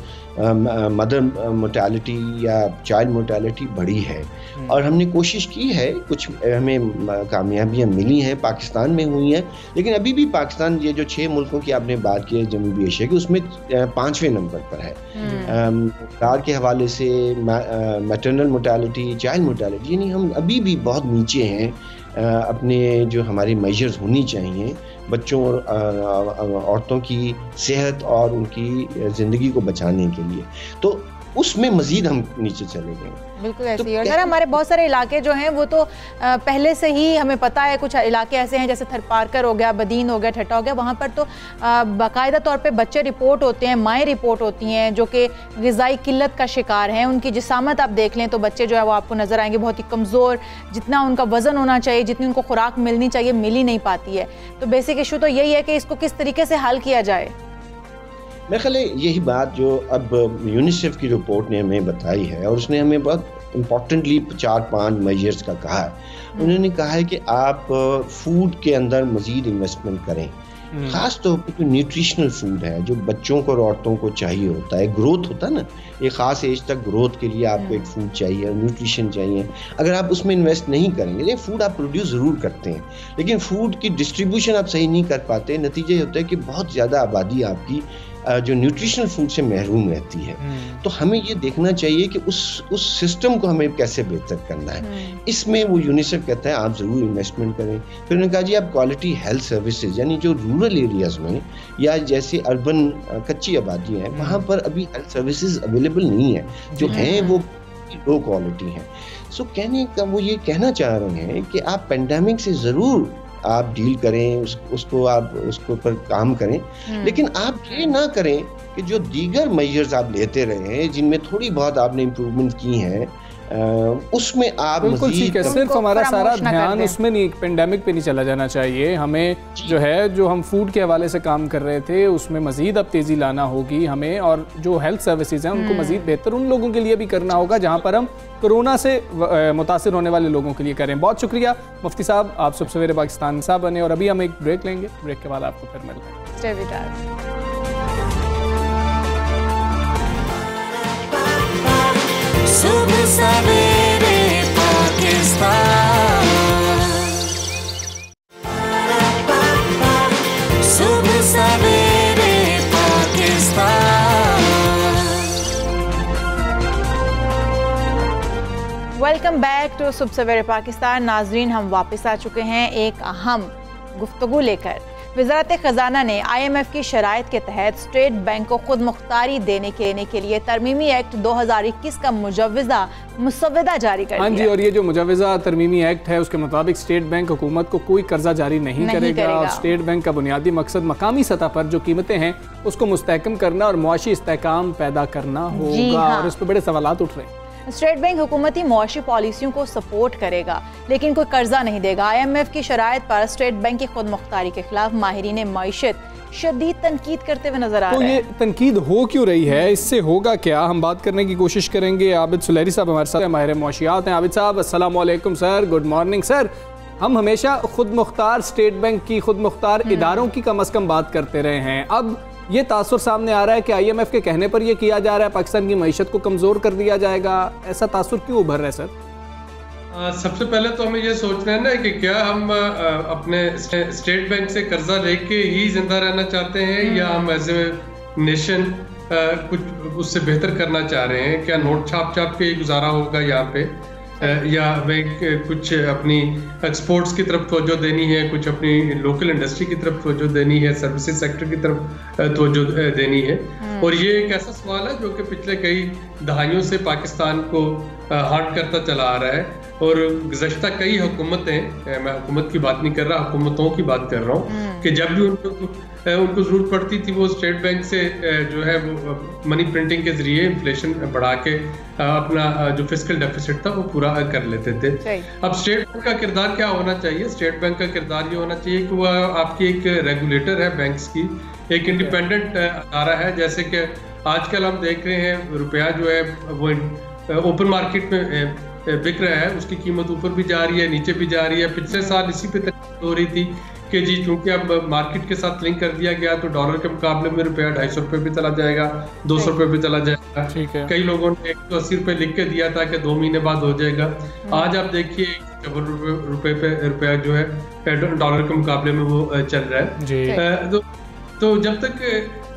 मदर मोर्टेलिटी या चाइल्ड मोर्टेलिटी बढ़ी है, और हमने कोशिश की है, कुछ हमें कामयाबियाँ मिली हैं, पाकिस्तान में हुई हैं, लेकिन अभी भी पाकिस्तान, ये जो 6 मुल्कों की आपने बात की है जनूबी एशिया की, उसमें 5वें नंबर पर है। कार के हवाले से मैटरनल मोर्टेलिटी, चाइल्ड मोर्टेलिटी, यानी हम अभी भी बहुत नीचे हैं अपने जो हमारी मेजर्स होनी चाहिए बच्चों और औरतों की सेहत और उनकी ज़िंदगी को बचाने के लिए, तो उसमें मजीद हम नीचे चले गए। बिल्कुल ऐसे ही। और सर, हमारे बहुत सारे इलाके जो हैं वो तो पहले से ही हमें पता है, कुछ इलाके ऐसे हैं जैसे थरपारकर हो गया, बदीन हो गया, ठट्टा हो गया, वहाँ पर तो बाकायदा तौर पे बच्चे रिपोर्ट होते हैं, माएँ रिपोर्ट होती हैं जो कि ग़िज़ाई किल्लत का शिकार हैं। उनकी जिसामत आप देख लें तो बच्चे जो है वो आपको नज़र आएंगे बहुत ही कमज़ोर, जितना उनका वज़न होना चाहिए, जितनी उनको खुराक मिलनी चाहिए, मिल ही नहीं पाती है। तो बेसिक इशू तो यही है कि इसको किस तरीके से हल किया जाए। मेरे ख्याल है यही बात जो अब यूनिसेफ की रिपोर्ट ने हमें बताई है, और उसने हमें बहुत इम्पोर्टेंटली 4-5 मेजर्स का कहा है। उन्होंने कहा है कि आप फूड के अंदर मज़ीद इन्वेस्टमेंट करें, खास तौर पर जो न्यूट्रिशनल फूड है, जो बच्चों को और औरतों को चाहिए होता है, ग्रोथ होता है ना, एक ख़ास एज तक ग्रोथ के लिए आपको एक फूड चाहिए, न्यूट्रिशन चाहिए। अगर आप उसमें इन्वेस्ट नहीं करेंगे, ये फूड आप प्रोड्यूस ज़रूर करते हैं लेकिन फूड की डिस्ट्रीब्यूशन आप सही नहीं कर पाते, नतीजा ये होता है कि बहुत ज़्यादा आबादी आपकी जो न्यूट्रिशनल फूड से महरूम रहती है। तो हमें ये देखना चाहिए कि उस सिस्टम को हमें कैसे बेहतर करना है। इसमें वो यूनिसेफ कहता है आप ज़रूर इन्वेस्टमेंट करें। फिर उन्होंने कहा जी आप क्वालिटी हेल्थ सर्विसेज, यानी जो रूरल एरियाज़ में या जैसे अर्बन कच्ची आबादी है वहाँ पर अभी हेल्थ सर्विसेज अवेलेबल नहीं है, जो हैं वो लो क्वालिटी हैं। सो कहने का वो ये कहना चाह रहे हैं कि आप पेंडेमिक से ज़रूर आप डील करें, उसको आप उसको पर काम करें, लेकिन आप ये ना करें कि जो दीगर मेजर्स आप लेते रहे हैं जिनमें थोड़ी बहुत आपने इम्प्रूवमेंट की हैं उसमें आप बिल्कुल ठीक है। सिर्फ हमारा सारा ध्यान उसमें नहीं, पेंडेमिक पे नहीं चला जाना चाहिए। हमें जो है, जो हम फूड के हवाले से काम कर रहे थे उसमें मजीद अब तेज़ी लाना होगी हमें, और जो हेल्थ सर्विसेज हैं उनको मजीद बेहतर उन लोगों के लिए भी करना होगा जहाँ पर हम कोरोना से मुतासिर होने वाले लोगों के लिए करें। बहुत शुक्रिया मुफ्ती साहब, आप सुबह सवेरे पाकिस्तान साहब बने। और अभी हम एक ब्रेक लेंगे, ब्रेक के बाद आपको फिर मिलते हैं। सुबह सवेरे पाकिस्तान, सुबह सवेरे पाकिस्तान। वेलकम बैक टू सुबह सवेरे पाकिस्तान। नाजरीन, हम वापस आ चुके हैं एक अहम गुफ्तगू लेकर। वज़ारत ख़जाना ने IMF की शराइत के तहत स्टेट बैंक को खुद मुख्तारी देने के लिए तरमीमी एक्ट 2021 का मुसव्वदा जारी कर दिया। हाँ जी, और ये जो मुजव्वजा तरमीमी एक्ट है उसके मुताबिक स्टेट बैंक हुकूमत को कोई कर्जा जारी नहीं करेगा। और स्टेट बैंक का बुनियादी मकसद मकामी सतह पर जो कीमतें हैं उसको मुस्तहकम करना और मुआशी इस्तेहकाम पैदा करना होगा। और इस पर बड़े सवालात उठ रहे हैं। स्टेट बैंक हुकूमती मुआशी पॉलिसियों को सपोर्ट करेगा लेकिन कोई कर्जा नहीं देगा। IMF की शराइत पर स्टेट बैंक की खुद मुख्तारी के खिलाफ माहिरीन मईशत शदीद तन्कीद करते हुए नजर आ रहे हैं। तो ये तनकीद हो क्यों रही है, इससे होगा क्या, हम बात करने की कोशिश करेंगे। आबिद सुलहरी साहब हमारे साथ माहिर मुआशियात हैं। आबिद साहब अस्सलाम वालेकुम सर, गुड मॉर्निंग सर। हम हमेशा खुद मुख्तार स्टेट बैंक की, खुद मुख्तार इदारों की कम अज़ कम बात करते रहे हैं। अब ये तासुर सामने आ रहा है कि IMF के कहने पर यह किया जा रहा है, पाकिस्तान की मईशत को कमज़ोर कर दिया जाएगा। ऐसा तासुर क्यों उभर रहा है सर? सबसे पहले तो हमें ये सोचना है ना कि क्या हम अपने स्टेट बैंक से कर्जा लेके ही जिंदा रहना चाहते हैं या हम एज ए नेशन कुछ उससे बेहतर करना चाह रहे हैं। क्या नोट छाप के गुजारा होगा यहाँ पे, या हमें कुछ अपनी एक्सपोर्ट्स की तरफ तवज्जो देनी है, कुछ अपनी लोकल इंडस्ट्री की तरफ तवज्जो देनी है, सर्विसेज सेक्टर की तरफ तवज्जो देनी है। और ये एक ऐसा सवाल है जो कि पिछले कई दहाइयों से पाकिस्तान को हार्ट करता चला आ रहा है। और गुज़श्ता कई हुकूमतें, मैं हुकूमत की बात नहीं कर रहा, हुकूमतों की बात कर रहा हूँ, कि जब भी उनको ज़रूरत पड़ती थी वो स्टेट बैंक से जो है वो मनी प्रिंटिंग के ज़रिए इन्फ्लेशन बढ़ा के अपना जो फिस्कल डेफिसिट था वो पूरा कर लेते थे। अब स्टेट बैंक का किरदार क्या होना चाहिए? स्टेट बैंक का किरदार ये होना चाहिए कि वह आपकी एक रेगुलेटर है बैंक्स की, एक इंडिपेंडेंट अदारा है। जैसे कि आजकल हम देख रहे हैं रुपया जो है वो ओपन मार्केट में बिक रहा है, उसकी कीमत ऊपर भी जा रही है, नीचे भी जा रही है। पिछले साल इसी पे तनकीद हो रही थी कि जी चूंकि अब मार्केट के साथ लिंक कर दिया गया तो डॉलर के मुकाबले में रुपया 250 रुपये भी चला जाएगा, 200 रुपये भी चला जाएगा। ठीक है। कई लोगों ने 180 रुपये लिख के दिया था कि 2 महीने बाद हो जाएगा। आज आप देखिए 1 रुपये पे रुपया जो है डॉलर के मुकाबले में वो चल रहा है। तो जब तक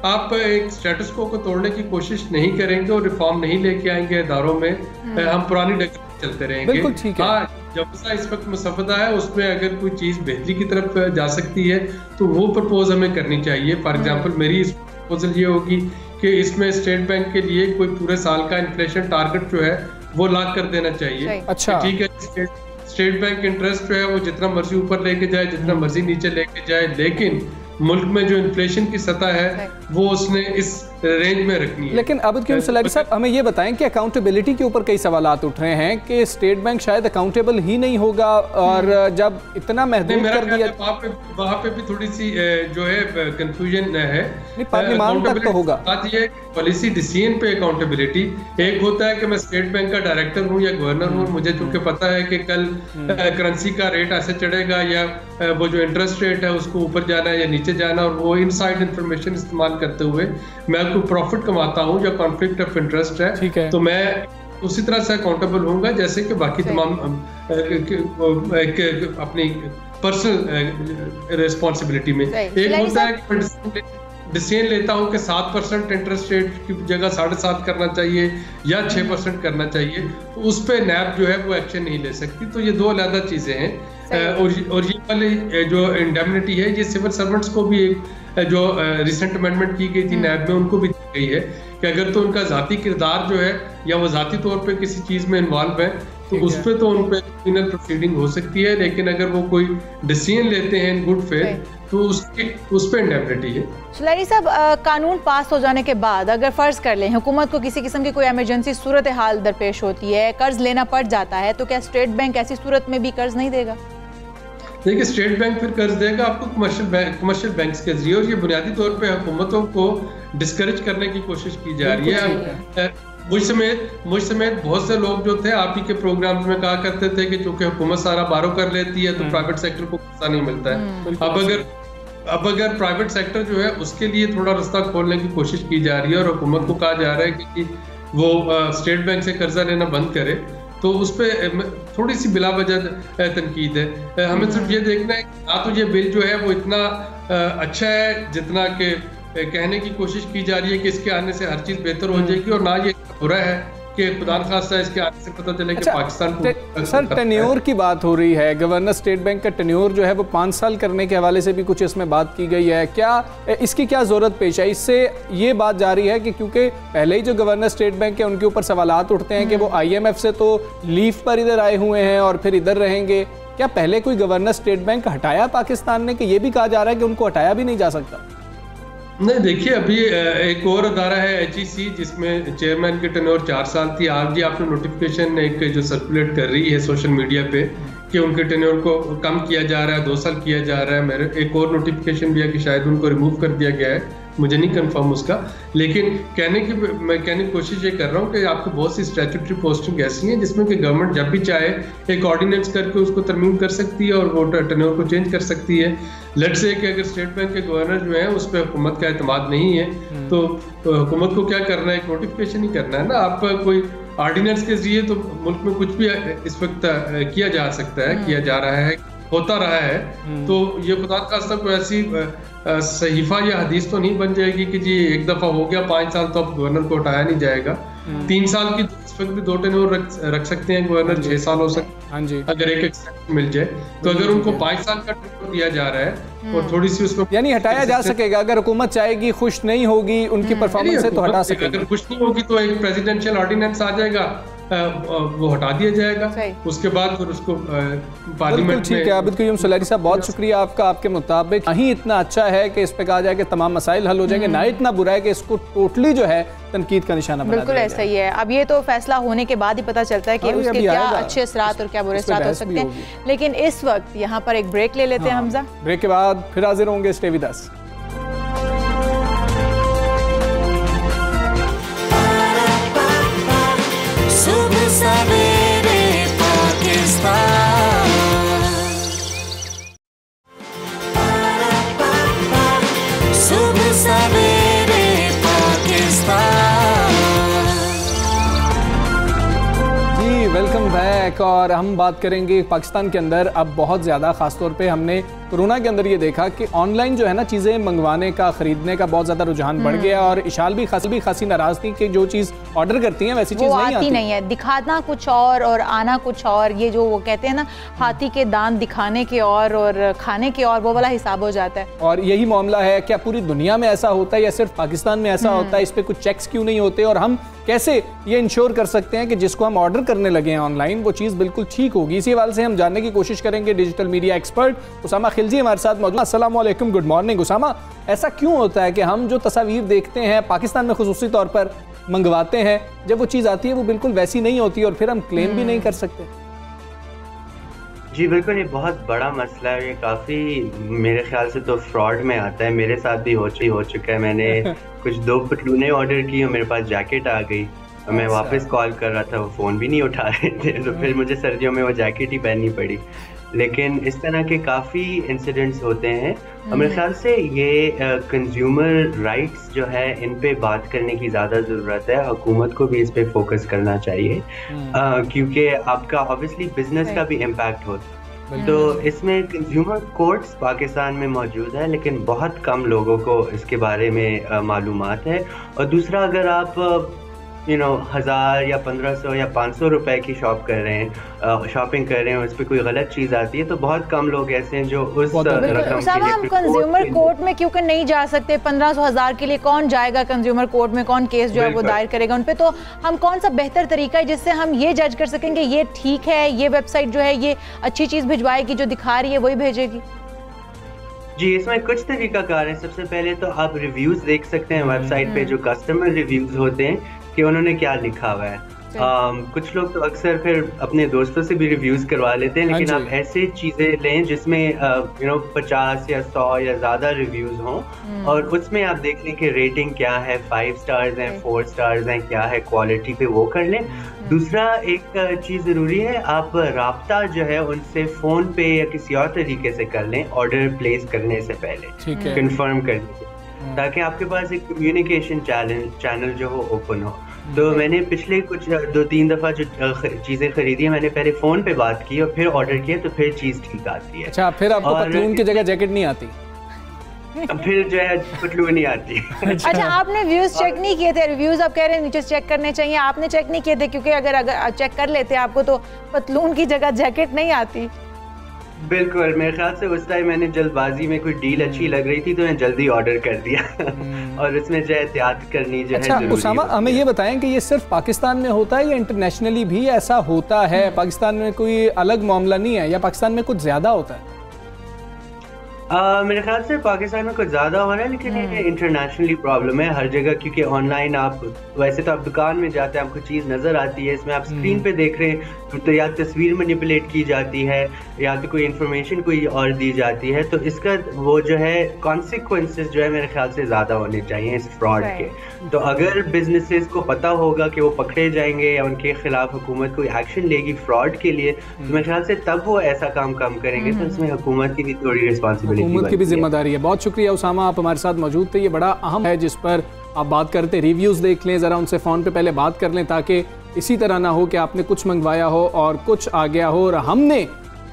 आप एक स्टेटस को तोड़ने की कोशिश नहीं करेंगे और रिफॉर्म नहीं लेके आएंगे इदारों में, हम पुरानी डगर चलते रहेंगे। हाँ, जब सा इस वक्त मुसव्वदा है उसमें अगर कोई चीज बेहतरी की तरफ जा सकती है तो वो प्रपोज हमें करनी चाहिए। फॉर एग्जांपल मेरी इस प्रपोजल ये होगी कि इसमें स्टेट बैंक के लिए कोई पूरे साल का इन्फ्लेशन टारगेट जो है वो लॉक कर देना चाहिए। अच्छा, ठीक है। स्टेट बैंक इंटरेस्ट जो है वो जितना मर्जी ऊपर लेके जाए, जितना मर्जी नीचे लेके जाए, लेकिन मुल्क में जो इन्फ्लेशन की सतह है वो उसने इस रेंज में रखनी है। लेकिन अब क्यों सलारी साहब हमें ये बताएं कि अकाउंटेबिलिटी के ऊपर कई सवालात उठ रहे हैं कि स्टेट बैंक शायद अकाउंटेबल ही नहीं होगा, और जब इतना महदूद कर दिया वहाँ पे भी थोड़ी सी जो है कंफ्यूजन है। पार्लियामान तक तो होगा। बात ये है कि पॉलिसी डिसीजन पे अकाउंटेबिलिटी एक होता है कि मैं स्टेट बैंक का डायरेक्टर हूँ या गवर्नर हूँ, मुझे चूंकि पता है कि कल करेंसी का रेट ऐसे चढ़ेगा या वो जो इंटरेस्ट रेट है उसको ऊपर जाना है या नीचे जाना, और वो इनसाइड इंफॉर्मेशन इस्तेमाल करते हुए मैं कोई प्रॉफिट कमाता हूँ या कॉन्फ्लिक्ट ऑफ इंटरेस्ट है तो मैं उसी तरह से अकाउंटेबल होऊंगा जैसे कि बाकी तमाम अपनी पर्सनल रिस्पॉन्सिबिलिटी में। एक होता है कि डिसीजन लेता हूँ कि 7% इंटरेस्ट रेट की जगह 7.5 करना चाहिए या 6% करना चाहिए, तो उस पर नैब जो है वो एक्शन नहीं ले सकती। तो ये दो अलग चीज़ें हैं। और ये वाली जो इंडेमनिटी है ये सिविल सर्वेंट्स को भी एक जो रिसेंट अमेंडमेंट की गई थी नैब में उनको भी दी गई है कि अगर तो उनका ज़ाती किरदार जो है या वो ज़ाती तौर पे किसी चीज़ में इन्वॉल्व है तो उस पर तो उन पर क्रिमिनल प्रोसीडिंग हो सकती है, लेकिन अगर वो कोई डिसीजन लेते हैं इन गुड फेथ तो उस पर इंडेमनिटी है। सुलारी साहब, कानून पास हो जाने के बाद अगर फर्ज कर लें हुकूमत को किसी किस्म की कोई इमरजेंसी सूरत हाल दरपेश होती है, कर्ज लेना पड़ जाता है, तो क्या स्टेट बैंक ऐसी सूरत में भी कर्ज नहीं देगा? देखिए, स्टेट बैंक फिर कर्ज देगा आपको कमर्शियल बैंक्स के जरिए, और ये बुनियादी तौर पे हुकूमतों को डिस्करेज करने की कोशिश की जा रही है। मुझ समेत बहुत से लोग जो थे आप ही के प्रोग्राम्स में कहा करते थे कि चूंकि हुकूमत सारा बारो कर लेती है तो प्राइवेट सेक्टर को पैसा नहीं मिलता है। अब अगर प्राइवेट सेक्टर जो है उसके लिए थोड़ा रास्ता खोलने की कोशिश की जा रही है और हुकूमत को कहा जा रहा है कि वो स्टेट बैंक से कर्जा लेना बंद करे, तो उस पर थोड़ी सी बिला वजह तनकीद है। हमें सिर्फ ये देखना है कि ना तो ये बिल जो है वो इतना अच्छा है जितना कि कहने की कोशिश की जा रही है कि इसके आने से हर चीज़ बेहतर हो जाएगी, और ना ये बुरा है कि खुदा खासा इसके आने से पता चले कि पाकिस्तान सर टेन्योर की बात हो रही है, गवर्नर स्टेट बैंक का टेन्योर जो है वो 5 साल करने के हवाले से भी कुछ इसमें बात की गई है। क्या इसकी क्या ज़रूरत पेश है? इससे ये बात जारी है कि क्योंकि पहले ही जो गवर्नर स्टेट बैंक है उनके ऊपर सवालात उठते हैं कि वो IMF से तो लीव पर इधर आए हुए हैं और फिर इधर रहेंगे। क्या पहले कोई गवर्नर स्टेट बैंक हटाया पाकिस्तान ने, कि ये भी कहा जा रहा है कि उनको हटाया भी नहीं जा सकता? नहीं, देखिए अभी एक और अदारा है HEC जिसमें चेयरमैन की टेन्योर 4 साल थी। आज ये आपने नोटिफिकेशन एक जो सर्कुलेट कर रही है सोशल मीडिया पे कि उनके टेन्योर को कम किया जा रहा है, 2 साल किया जा रहा है। मेरे एक और नोटिफिकेशन भी है कि शायद उनको रिमूव कर दिया गया है, मुझे नहीं कंफर्म उसका, लेकिन मैं कहने की कोशिश ये कर रहा हूँ कि आपको बहुत सी स्टैट्यूटरी पोस्टिंग ऐसी हैं जिसमें कि गवर्नमेंट जब भी चाहे एक ऑर्डिनेंस करके उसको तरमीम कर सकती है और वो टेन्योर को चेंज कर सकती है। लेट्स से कि अगर स्टेट बैंक के गवर्नर जो है उस पर हुकूमत का एतमाद नहीं है तो हुकूमत को क्या करना है, एक नोटिफिकेशन ही करना है ना। आप कोई ऑर्डिनेंस के जरिए तो मुल्क में कुछ भी इस वक्त किया जा सकता है, किया जा रहा है, होता रहा है। तो ये खुदा खास्ता कोई ऐसी सहीफा या हदीस तो नहीं बन जाएगी कि जी एक दफा हो गया 5 साल तो अब गवर्नर को हटाया नहीं जाएगा। 3 साल की इस वक्त भी 2 टेन्योर रख सकते हैं गवर्नर, 6 साल हो सकते हैं अगर एक एक्सेप्ट मिल जाए। तो अगर उनको 5 साल का टेन्योर दिया जा रहा है और थोड़ी सी उसमें यानी हटाया जा सकेगा, अगर हुकूमत चाहेगी, खुश नहीं होगी उनकी परफॉर्मेंस से तो हटा सकेगी। अगर खुश नहीं होगी तो एक प्रेसिडेंशियल ऑर्डिनेंस आ जाएगा, वो हटा दिया जाएगा, उसके बाद फिर उसको पार्लियामेंट में। ठीक है आबिद क़य्यूम सुलैरी साहब, बहुत शुक्रिया आपका। आपके मुताबिक नहीं इतना अच्छा है कि इस पे कहा जाए कि तमाम मसाइल हल हो जाएंगे, ना इतना बुरा है कि इसको टोटली जो है तनकीद का निशाना बना दिया बिल्कुल ऐसा ही है। अब ये तो फैसला होने के बाद ही पता चलता है कि उसके क्या अच्छे असरात और क्या बुरे असरात हो सकते हैं। लेकिन इस वक्त यहाँ पर एक ब्रेक ले लेते हैं हमजा, ब्रेक के बाद फिर हाजिर होंगे। Stay with us. सवेरे पाकिस्तान, सुबह सवेरे पाकिस्तान। जी वेलकम बैक। और हम बात करेंगे पाकिस्तान के अंदर अब बहुत ज़्यादा ख़ासतौर पे हमने कोरोना के अंदर ये देखा कि ऑनलाइन जो है ना चीज़ें मंगवाने का, ख़रीदने का बहुत ज़्यादा रुझान बढ़ गया। और इशाल भी खासी नाराज़ थी कि जो चीज़ ऑर्डर करती हैं वैसी चीज़ नहीं है, दिखाना कुछ और आना कुछ और। ये जो वो कहते हैं ना हाथी के दांत दिखाने के और खाने के और, वो वाला हिसाब हो जाता है। और यही मामला है, क्या पूरी दुनिया में ऐसा होता है या सिर्फ पाकिस्तान में ऐसा होता है? इस पर कुछ चेक्स क्यों नहीं होते? और हम कैसे ये इंश्योर कर सकते हैं कि जिसको हम ऑर्डर करने लगे हैं ऑनलाइन वो चीज़ बिल्कुल ठीक होगी। इसी हवाले से हम जानने की कोशिश करेंगे digital media expert Usama Khilji हमारे साथ मौजूद। अस्सलाम वालेकुम, गुड मॉर्निंग उसामा। ऐसा क्यों होता है कि हम जो तस्वीर देखते हैं पाकिस्तान में खुसूसी तौर पर मंगवाते हैं, जब वो चीज़ आती है वो बिल्कुल वैसी नहीं होती और फिर हम क्लेम भी नहीं कर सकते? जी बिल्कुल, ये बहुत बड़ा मसला है। ये काफ़ी मेरे ख्याल से तो फ्रॉड में आता है। मेरे साथ भी हो चुका है। मैंने कुछ 2 पतलूनें ऑर्डर की और मेरे पास जैकेट आ गई और मैं वापस कॉल कर रहा था, वो फ़ोन भी नहीं उठा रहे थे, तो फिर मुझे सर्दियों में वो जैकेट ही पहननी पड़ी। लेकिन इस तरह के काफ़ी इंसिडेंट्स होते हैं और मेरे ख्याल से ये कंज्यूमर राइट्स जो है इन पे बात करने की ज़्यादा ज़रूरत है। हुकूमत को भी इस पे फोकस करना चाहिए क्योंकि आपका ऑब्वियसली बिजनेस का भी इम्पैक्ट होता है। तो इसमें कंज्यूमर कोर्ट्स पाकिस्तान में मौजूद है लेकिन बहुत कम लोगों को इसके बारे में मालूमात है। और दूसरा, अगर आप 1000 या 1500 या 500 रुपए की शॉपिंग कर रहे हैं, उस पर कोई गलत चीज़ आती है तो बहुत कम लोग ऐसे हैं जो उस रकम के लिए हम कंज्यूमर कोर्ट में क्योंकि नहीं जा सकते। 1500-1000 के लिए कौन जाएगा कंज्यूमर कोर्ट में? कौन केस जो है वो दायर करेगा उन पे? तो हम कौन सा बेहतर तरीका है जिससे हम ये जज कर सकेंगे ये ठीक है, ये वेबसाइट जो है ये अच्छी चीज़ भिजवाएगी, जो दिखा रही है वही भेजेगी? जी, इसमें कुछ तरीकाकार है। सबसे पहले तो आप रिव्यूज देख सकते हैं वेबसाइट पे, जो कस्टमर रिव्यूज होते हैं कि उन्होंने क्या लिखा हुआ है। कुछ लोग तो अक्सर फिर अपने दोस्तों से भी रिव्यूज करवा लेते हैं, लेकिन आप ऐसे चीजें लें जिसमें 50 या 100 या ज्यादा रिव्यूज हों और उसमें आप देख लें कि रेटिंग क्या है, 5 स्टार्स हैं, 4 स्टार्स हैं, क्या है क्वालिटी पे, वो कर लें। दूसरा एक चीज जरूरी है, आप राब्ता जो है उनसे फोन पे या किसी और तरीके से कर लें ऑर्डर प्लेस करने से पहले, कंफर्म करने से, ताकि आपके पास एक कम्युनिकेशन चैनल जो हो ओपन हो। तो मैंने पिछले कुछ 2-3 दफ़ा जो चीज़ें खरीदी है, मैंने पहले फ़ोन पे बात की और फिर ऑर्डर किया तो फिर चीज़ ठीक आती है। अच्छा, फिर आपको पतलून की जगह जैकेट नहीं आती? फिर जो है पतलून नहीं आती। अच्छा, आपने व्यूज चेक नहीं किए थे? रिव्यूज आप कह रहे हैं नीचे चेक करने चाहिए, आपने चेक नहीं किए थे? क्योंकि अगर चेक कर लेते आपको तो पतलून की जगह जैकेट नहीं आती। बिल्कुल, मेरे ख्याल से उस टाइम मैंने जल्दबाजी में कोई डील अच्छी लग रही थी तो मैं जल्दी ऑर्डर कर दिया और इसमें जो एहतियात करनी जो है जरूरी है। उसामा, हमें ये बताएं कि ये सिर्फ पाकिस्तान में होता है या इंटरनेशनली भी ऐसा होता है? पाकिस्तान में कोई अलग मामला नहीं है या पाकिस्तान में कुछ ज़्यादा होता है? मेरे ख्याल से पाकिस्तान में कुछ ज़्यादा हो रहा है, लेकिन ये इंटरनेशनली प्रॉब्लम है हर जगह, क्योंकि ऑनलाइन आप वैसे तो आप दुकान में जाते हैं, आपको चीज़ नज़र आती है, इसमें आप स्क्रीन पे देख रहे हैं तो या तस्वीर मैनिपुलेट की जाती है या तो कोई इन्फॉर्मेशन कोई और दी जाती है, तो इसका वो जो है कॉन्सिक्वेंसेस जो है मेरे ख्याल से ज़्यादा होने चाहिए इस फ्रॉड के। तो अगर बिजनेसेस को पता होगा कि वो पकड़े जाएंगे या उनके खिलाफ हुकूमत कोई एक्शन लेगी फ्रॉड के लिए, तो मेरे ख्याल से तब वो ऐसा काम कम करेंगे। तो इसमें हुकूमत की भी थोड़ी रिस्पॉन्सिबिलिटी, हुकूमत की भी जिम्मेदारी है। बहुत शुक्रिया उसामा, आप हमारे साथ मौजूद थे। ये बड़ा अहम है जिस पर आप बात करते, रिव्यूज़ देख लें, ज़रा उनसे फ़ोन पे पहले बात कर लें ताकि इसी तरह ना हो कि आपने कुछ मंगवाया हो और कुछ आ गया हो। और हमने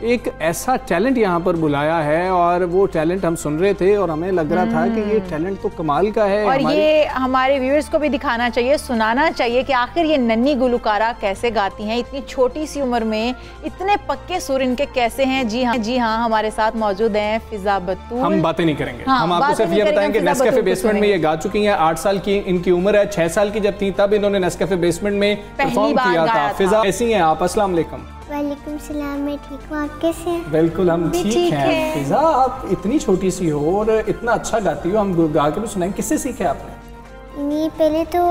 एक ऐसा टैलेंट यहाँ पर बुलाया है और वो टैलेंट हम सुन रहे थे और हमें लग रहा था कि ये टैलेंट तो कमाल का है और ये हमारे व्यूअर्स को भी दिखाना चाहिए, सुनाना चाहिए कि आखिर ये नन्ही गुलकारा कैसे गाती हैं, इतनी छोटी सी उम्र में इतने पक्के सुर इनके कैसे हैं। जी हाँ, हमारे साथ मौजूद हैं फिजा बतूल। हम बातें नहीं करेंगे, हम आपको सिर्फ ये बताएंगे नेस्कैफे बेसमेंट में ये गा चुकी हैं। 8 साल की इनकी उम्र है, 6 साल की जब थी तब इन्होंने नेस्कैफे बेसमेंट में परफॉर्म किया था। फिजा कैसी हैं आप? अस्सलाम वालेकुम। वालेकुम सलाम, मैं ठीक हूँ, आप कैसे हैं? बिल्कुल हम ठीक हैं। फिजा, आप इतनी छोटी सी हो और इतना अच्छा गाती हो, हम गा के भी सुनाएंगे। किससे सीखे आपने? नहीं, पहले तो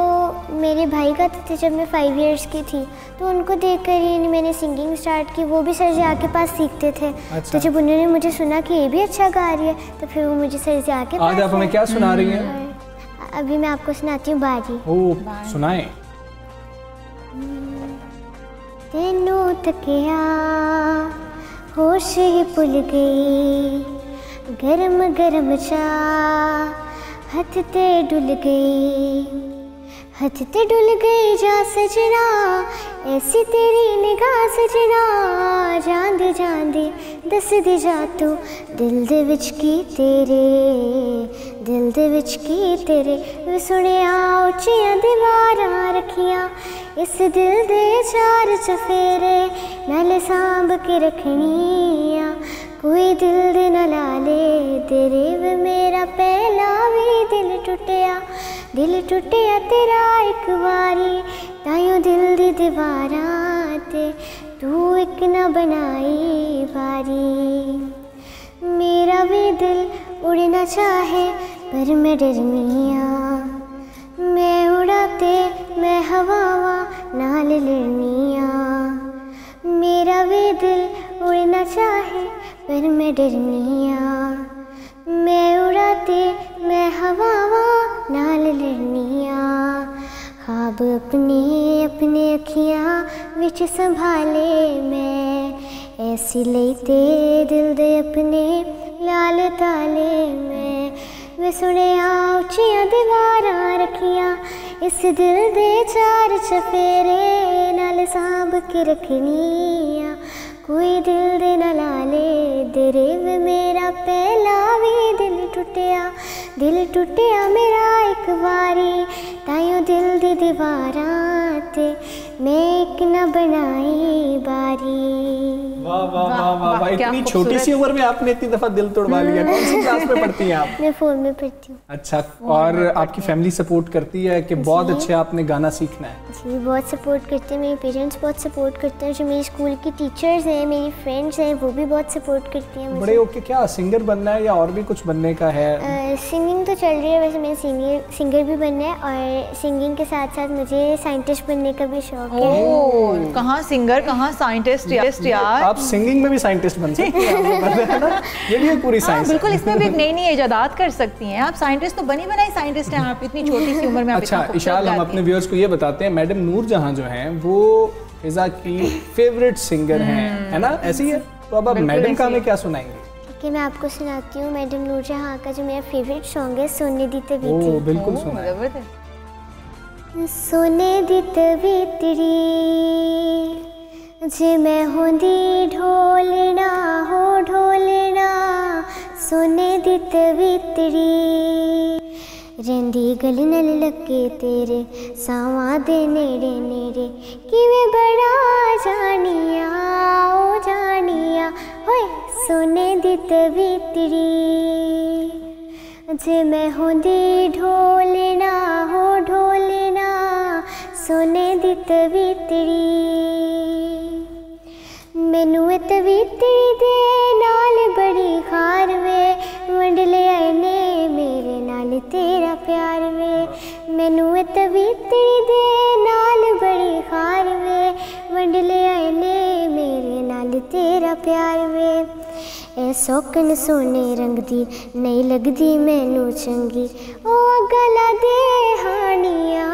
मेरे भाई गाते थे जब मैं 5 इयर्स की थी, तो उनको देखकर ही मैंने सिंगिंग स्टार्ट की। वो भी सर जिया के पास सीखते थे। अच्छा। तो जब उन्होंने मुझे सुना कि ये भी अच्छा गा रही है तो फिर वो मुझे सर जिया के पास। आज आप हमें क्या सुना रही हैं? अभी मैं आपको सुनाती हूँ बारी। ओह, सुनाएं। तेनू तकिया होश ही भुल गई, गरम गरम चाह हथ ते डुल गई, हथ ते डुल गई जा सजना, ऐसी तेरी निगाह सजना, जांदे जांदे दस दी जा तू दिल दे विच की तेरे, दिल दे विच की तेरे। वे सुनिया उच्चियां दीवारां रखियां, इस दिल दे 4 चफेरे, नाले सांभ के रखनिया, कोई दिल दे ना लाले तेरे। वे मेरा पहला भी दिल टुटिया, दिल टुटिया तेरा एक बारी, ताइयों दिल दी दीवारां ते तू एक न बनाई बारी। मेरा भी दिल उड़ना चाहे पर मैं डरनिया, मैं उड़ाते मैं हवावा नाल लड़निया। मेरा भी दिल उड़ना चाहे पर मैं डरनिया, मैं उड़ाते मैं हवावा नाल लड़निया। ख्वाब अपने अपने अखियां विच संभाले मैं, ऐसी लेते दिल दे अपने लाल ताले मैं सुनिया उच्चियां दीवारां रखियां, इस दिल दे चार चफेरे नाल सांभ के रखनिया। कोई दिल दे न लाले तेरे वे मेरा पहला भी दिल टुटिया मेरा एक बारी। ताइयों दिल दी दीवारां ते मैं एक न बनाई बारी। वाह वाह वाह वाह वाह, इतनी छोटी सी उम्र में आपने इतनी दफा दिल तोड़वा लिया। कौन सी क्लास में पढ़ती हैं आप? मैं 4 में पढ़ती हूँ। अच्छा, और आपकी फैमिली सपोर्ट करती है कि बहुत अच्छे आपने गाना सीखना है? जी बहुत सपोर्ट करते हैं, मेरे पेरेंट्स बहुत सपोर्ट करते हैं, जो मेरे स्कूल की टीचर्स हैं, मेरी फ्रेंड्स हैं, वो भी बहुत सपोर्ट करती हैं मुझे। बड़े होके क्या सिंगर बनना है या और भी कुछ बनने का है? सिंगिंग तो चल रही है, वैसे मैं सिंगर भी बनना है और सिंगिंग के साथ साथ मुझे साइंटिस्ट बनने का भी शौक है। कहाँ सिंगर कहाँ साइंटिस्ट यार। आप सिंगिंग में भी साइंटिस्ट बन सकती हैं, ये भी एक पूरी साइंस है। बिल्कुल, इसमें भी एक नई नई इजादात कर सकती हैं आप। साइंटिस्ट तो बनी बनाई साइंटिस्ट हैं आप, इतनी छोटी सी उम्र में। अच्छा इशाल, हम अपने व्यूअर्स को ये बताते हैं, मैडम नूरजहां जो हैं वो फिजा की फेवरेट सिंगर हैं, है ना? ऐसी है, तो अब आप मैडम का हमें क्या सुनाएंगे? कि मैं आपको सुनाती हूँ मैडम नूरजहां का जो मेरा फेवरेट सॉन्ग है, सोने दी तवीतड़ी। बिल्कुल सुनाएं। सोने दी तवीतड़ी जे मैं होंदी ढोलना हो ढोलना, सोने दी तवीतड़ी रेंदी गल नल लगे तेरे सावां दे नेड़े नेड़े, किवें बड़ा जानिया ओ जानिया होए सोने दी तवीतड़ी जे मैं होंदी ढोलना हो ढोलना, सोने दी तवीतड़ी मैनू ए तवीतड़ी दे नाल बड़ी खार वे, वंड ले आए ने मेरे नाल तेरा प्यार वे। मैनू ए तवीतड़ी दे नाल बड़ी खार वे, वंड ले आए ने मेरे नाल तेरा प्यार वे। ए सौकन सोने रंग दी नहीं लगदी मैनू चंगी, ओ गला दे हानिया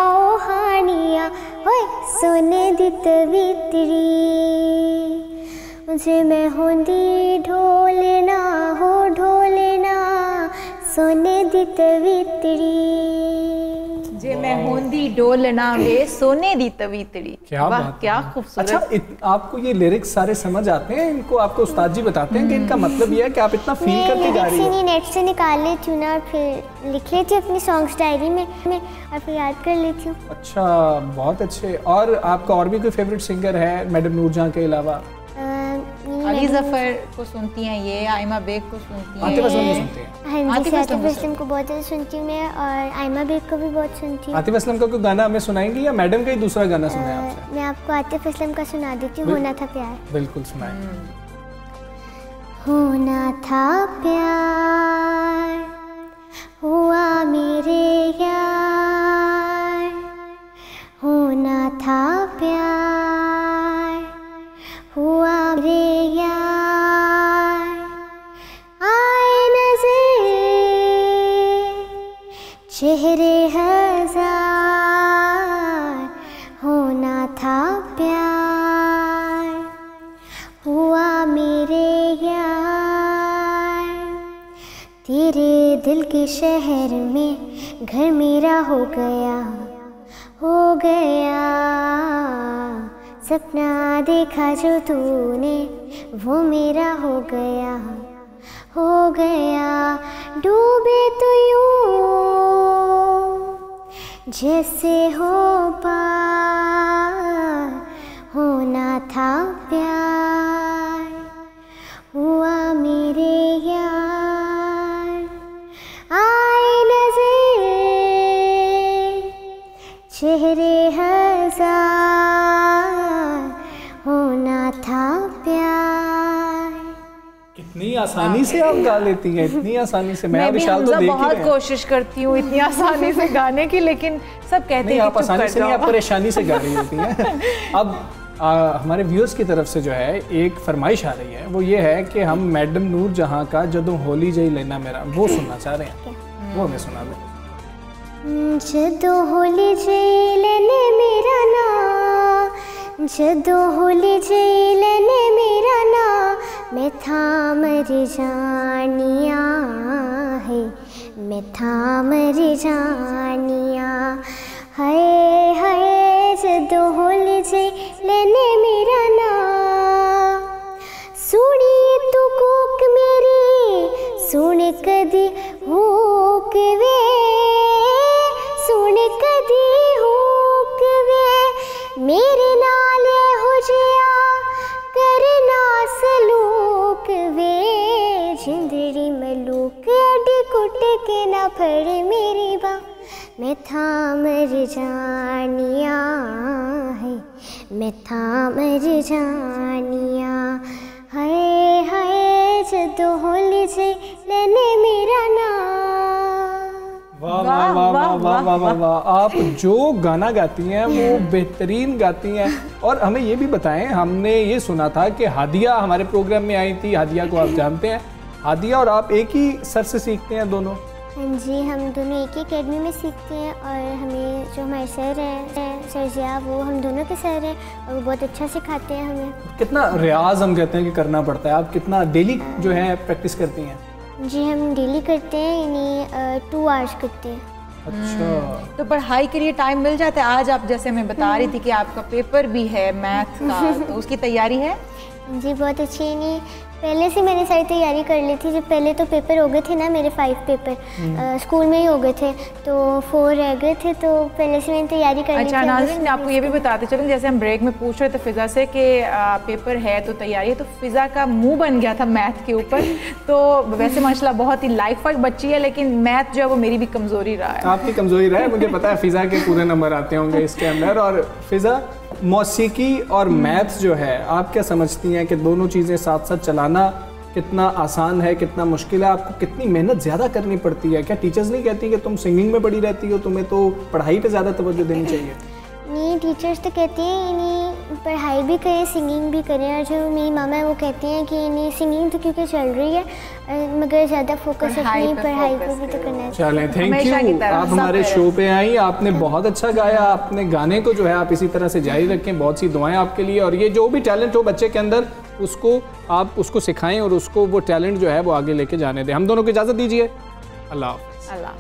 ओ हानिया होए सोने दी तवीतड़ी जे मैं होंदी ढोलना हो ढोलना, सोने दी तवीतड़ी जे मैं होंदी डोलना वे सोने दी तवीतड़ी। क्या बात, क्या खूबसूरत। अच्छा, आपको ये लिरिक्स सारे समझ आते हैं? इनको आपको उस्ताद जी बताते हैं कि इनका मतलब ये है कि आप इतना फील करके गा रही हैं? नेट से निकाल लेती हूँ ना, फिर लिख लेती हूँ अपनी सॉन्ग्स डायरी में और फिर याद कर लेती हूँ। अच्छा, बहुत अच्छे। और आपका और भी कोई फेवरेट सिंगर है मैडम नूरजहां के अलावा? अली जफर को सुनती हैं ये, आयमा बेग को सुनती हैं, आतिफ असलम को सुनती हैं? हाँ जी, आतिफ असलम को बहुत ज़्यादा सुनती हूँ मैं, और आयमा बेग को भी बहुत सुनती हूँ। आतिफ असलम का कोई गाना हमें सुनाएंगी या मैडम का ही दूसरा गाना सुनाएं आपसे? मैं आपको आतिफ असलम का सुना देती हूँ, होना था प्यार। बिल्कुल सुनाएं। होना था प्यार हुआ मेरे यार, होना था प्यार हुआ मेरे यार, आए नज़र चेहरे हजार, होना था प्यार हुआ मेरे यार। तेरे दिल के शहर में घर मेरा हो गया सपना देखा जो तूने वो मेरा हो गया डूबे तो यूं जैसे हो पार, होना था प्यार हुआ मेरे यार, आए नज़र चेहरे हजार, होना आसानी से आप गा लेती हैं, इतनी आसानी से। मैं भी विशाल तो देख ही बहुत रहे हैं। कोशिश करती हूँ इतनी आसानी से गाने की, लेकिन सब कहते हैं आप आसानी से नहीं, आप परेशानी से गा रही होती हैं। अब हमारे व्यूअर्स की तरफ से जो है एक फरमाइश आ रही है, वो ये है कि हम मैडम नूर जहाँ का जदों होली जई लेना मेरा, वो सुनना चाह रहे हैं, वो हमें सुना दें। जदों होली जई लेने मेरा ना, जदों होली जई लेने मेरा ना, मैं था मर जानिया है, मैं था मर जानिया। हाय हाय जदों होली जई लेने मेरा ना, सुनी तू कूक मेरी सुन कदी हुक वे, सुन कदी हुक वे, मेरे नाले हो जिया करना सलूक वे, जिंदड़ी मलूक अडी कुट के ना फड़ मेरी बा, मैं था मर जानिया है, मैं था मर जानिया। हाय हाय जदों होली जई लेने मेरा ना। वाह वाह वाह वाह वाह वाह वाह वाह, आप जो गाना गाती हैं वो बेहतरीन गाती हैं। और हमें ये भी बताएं, हमने ये सुना था कि हादिया हमारे प्रोग्राम में आई थी, हादिया को आप जानते हैं। हादिया और आप एक ही सर से सीखते हैं दोनों? जी, हम दोनों एक ही अकेडमी में सीखते हैं, और हमें जो हमारे सर हैं सर जिया, वो हम दोनों के सर हैं और वो बहुत अच्छा सिखाते हैं हमें। कितना रियाज हम कहते हैं कि करना पड़ता है, आप कितना डेली जो है प्रैक्टिस करती हैं? जी, हम डेली करते हैं, यानी 2 आवर्स करते हैं। अच्छा, तो पढ़ाई के लिए टाइम मिल जाता है? आज आप जैसे मैं बता रही थी कि आपका पेपर भी है मैथ का, तो उसकी तैयारी है? जी, बहुत अच्छी। नहीं, पहले से मैंने सारी तैयारी कर ली थी। जब पहले तो पेपर हो गए थे ना मेरे 5 पेपर स्कूल में ही हो गए थे, तो 4 रह गए थे, तो पहले से मैंने तैयारी कर ली थी। अच्छा नाज़रीन, आपको ये भी बताते चलें, जैसे हम ब्रेक में पूछ रहे थे फ़िज़ा से कि पेपर है तो तैयारी है, तो फ़िज़ा का मुंह बन गया था मैथ के ऊपर। तो वैसे माशाल्लाह बहुत ही लाइफ वाइज बच्ची है, लेकिन मैथ जो है वो मेरी भी कमज़ोरी रहा है। आपकी कमज़ोरी रहा है, मुझे पता है। फ़िज़ा के पूरे नंबर आते होंगे इसके अंदर। और फ़िज़ा, मौसीकी और मैथ्स जो है, आप क्या समझती हैं कि दोनों चीज़ें साथ साथ चलाना कितना आसान है, कितना मुश्किल है? आपको कितनी मेहनत ज़्यादा करनी पड़ती है? क्या टीचर्स नहीं कहती कि तुम सिंगिंग में पड़ी रहती हो, तुम्हें तो पढ़ाई पे ज़्यादा तवज्जो देनी चाहिए? नहीं, टीचर्स तो कहती हैं इन्हीं पढ़ाई भी करें, सिंगिंग भी करें। और जो मेरी मामा है वो कहती हैं कि इन्हीं सिंगिंग तो क्योंकि चल रही है, मगर ज़्यादा फोकस अपनी पढ़ाई पर भी तो करना चाहिए। चलें, थैंक यू, आप हमारे शो पे आई, आपने बहुत अच्छा गाया। अपने गाने को जो है आप इसी तरह से जारी रखें, बहुत सी दुआएं आपके लिए। और ये जो भी टैलेंट हो बच्चे के अंदर, उसको आप उसको सिखाएं और उसको वो टैलेंट जो है वो आगे लेके जाने दें। हम दोनों को इजाज़त दीजिए। अल्लाह हाफ़िज़। अल्लाह।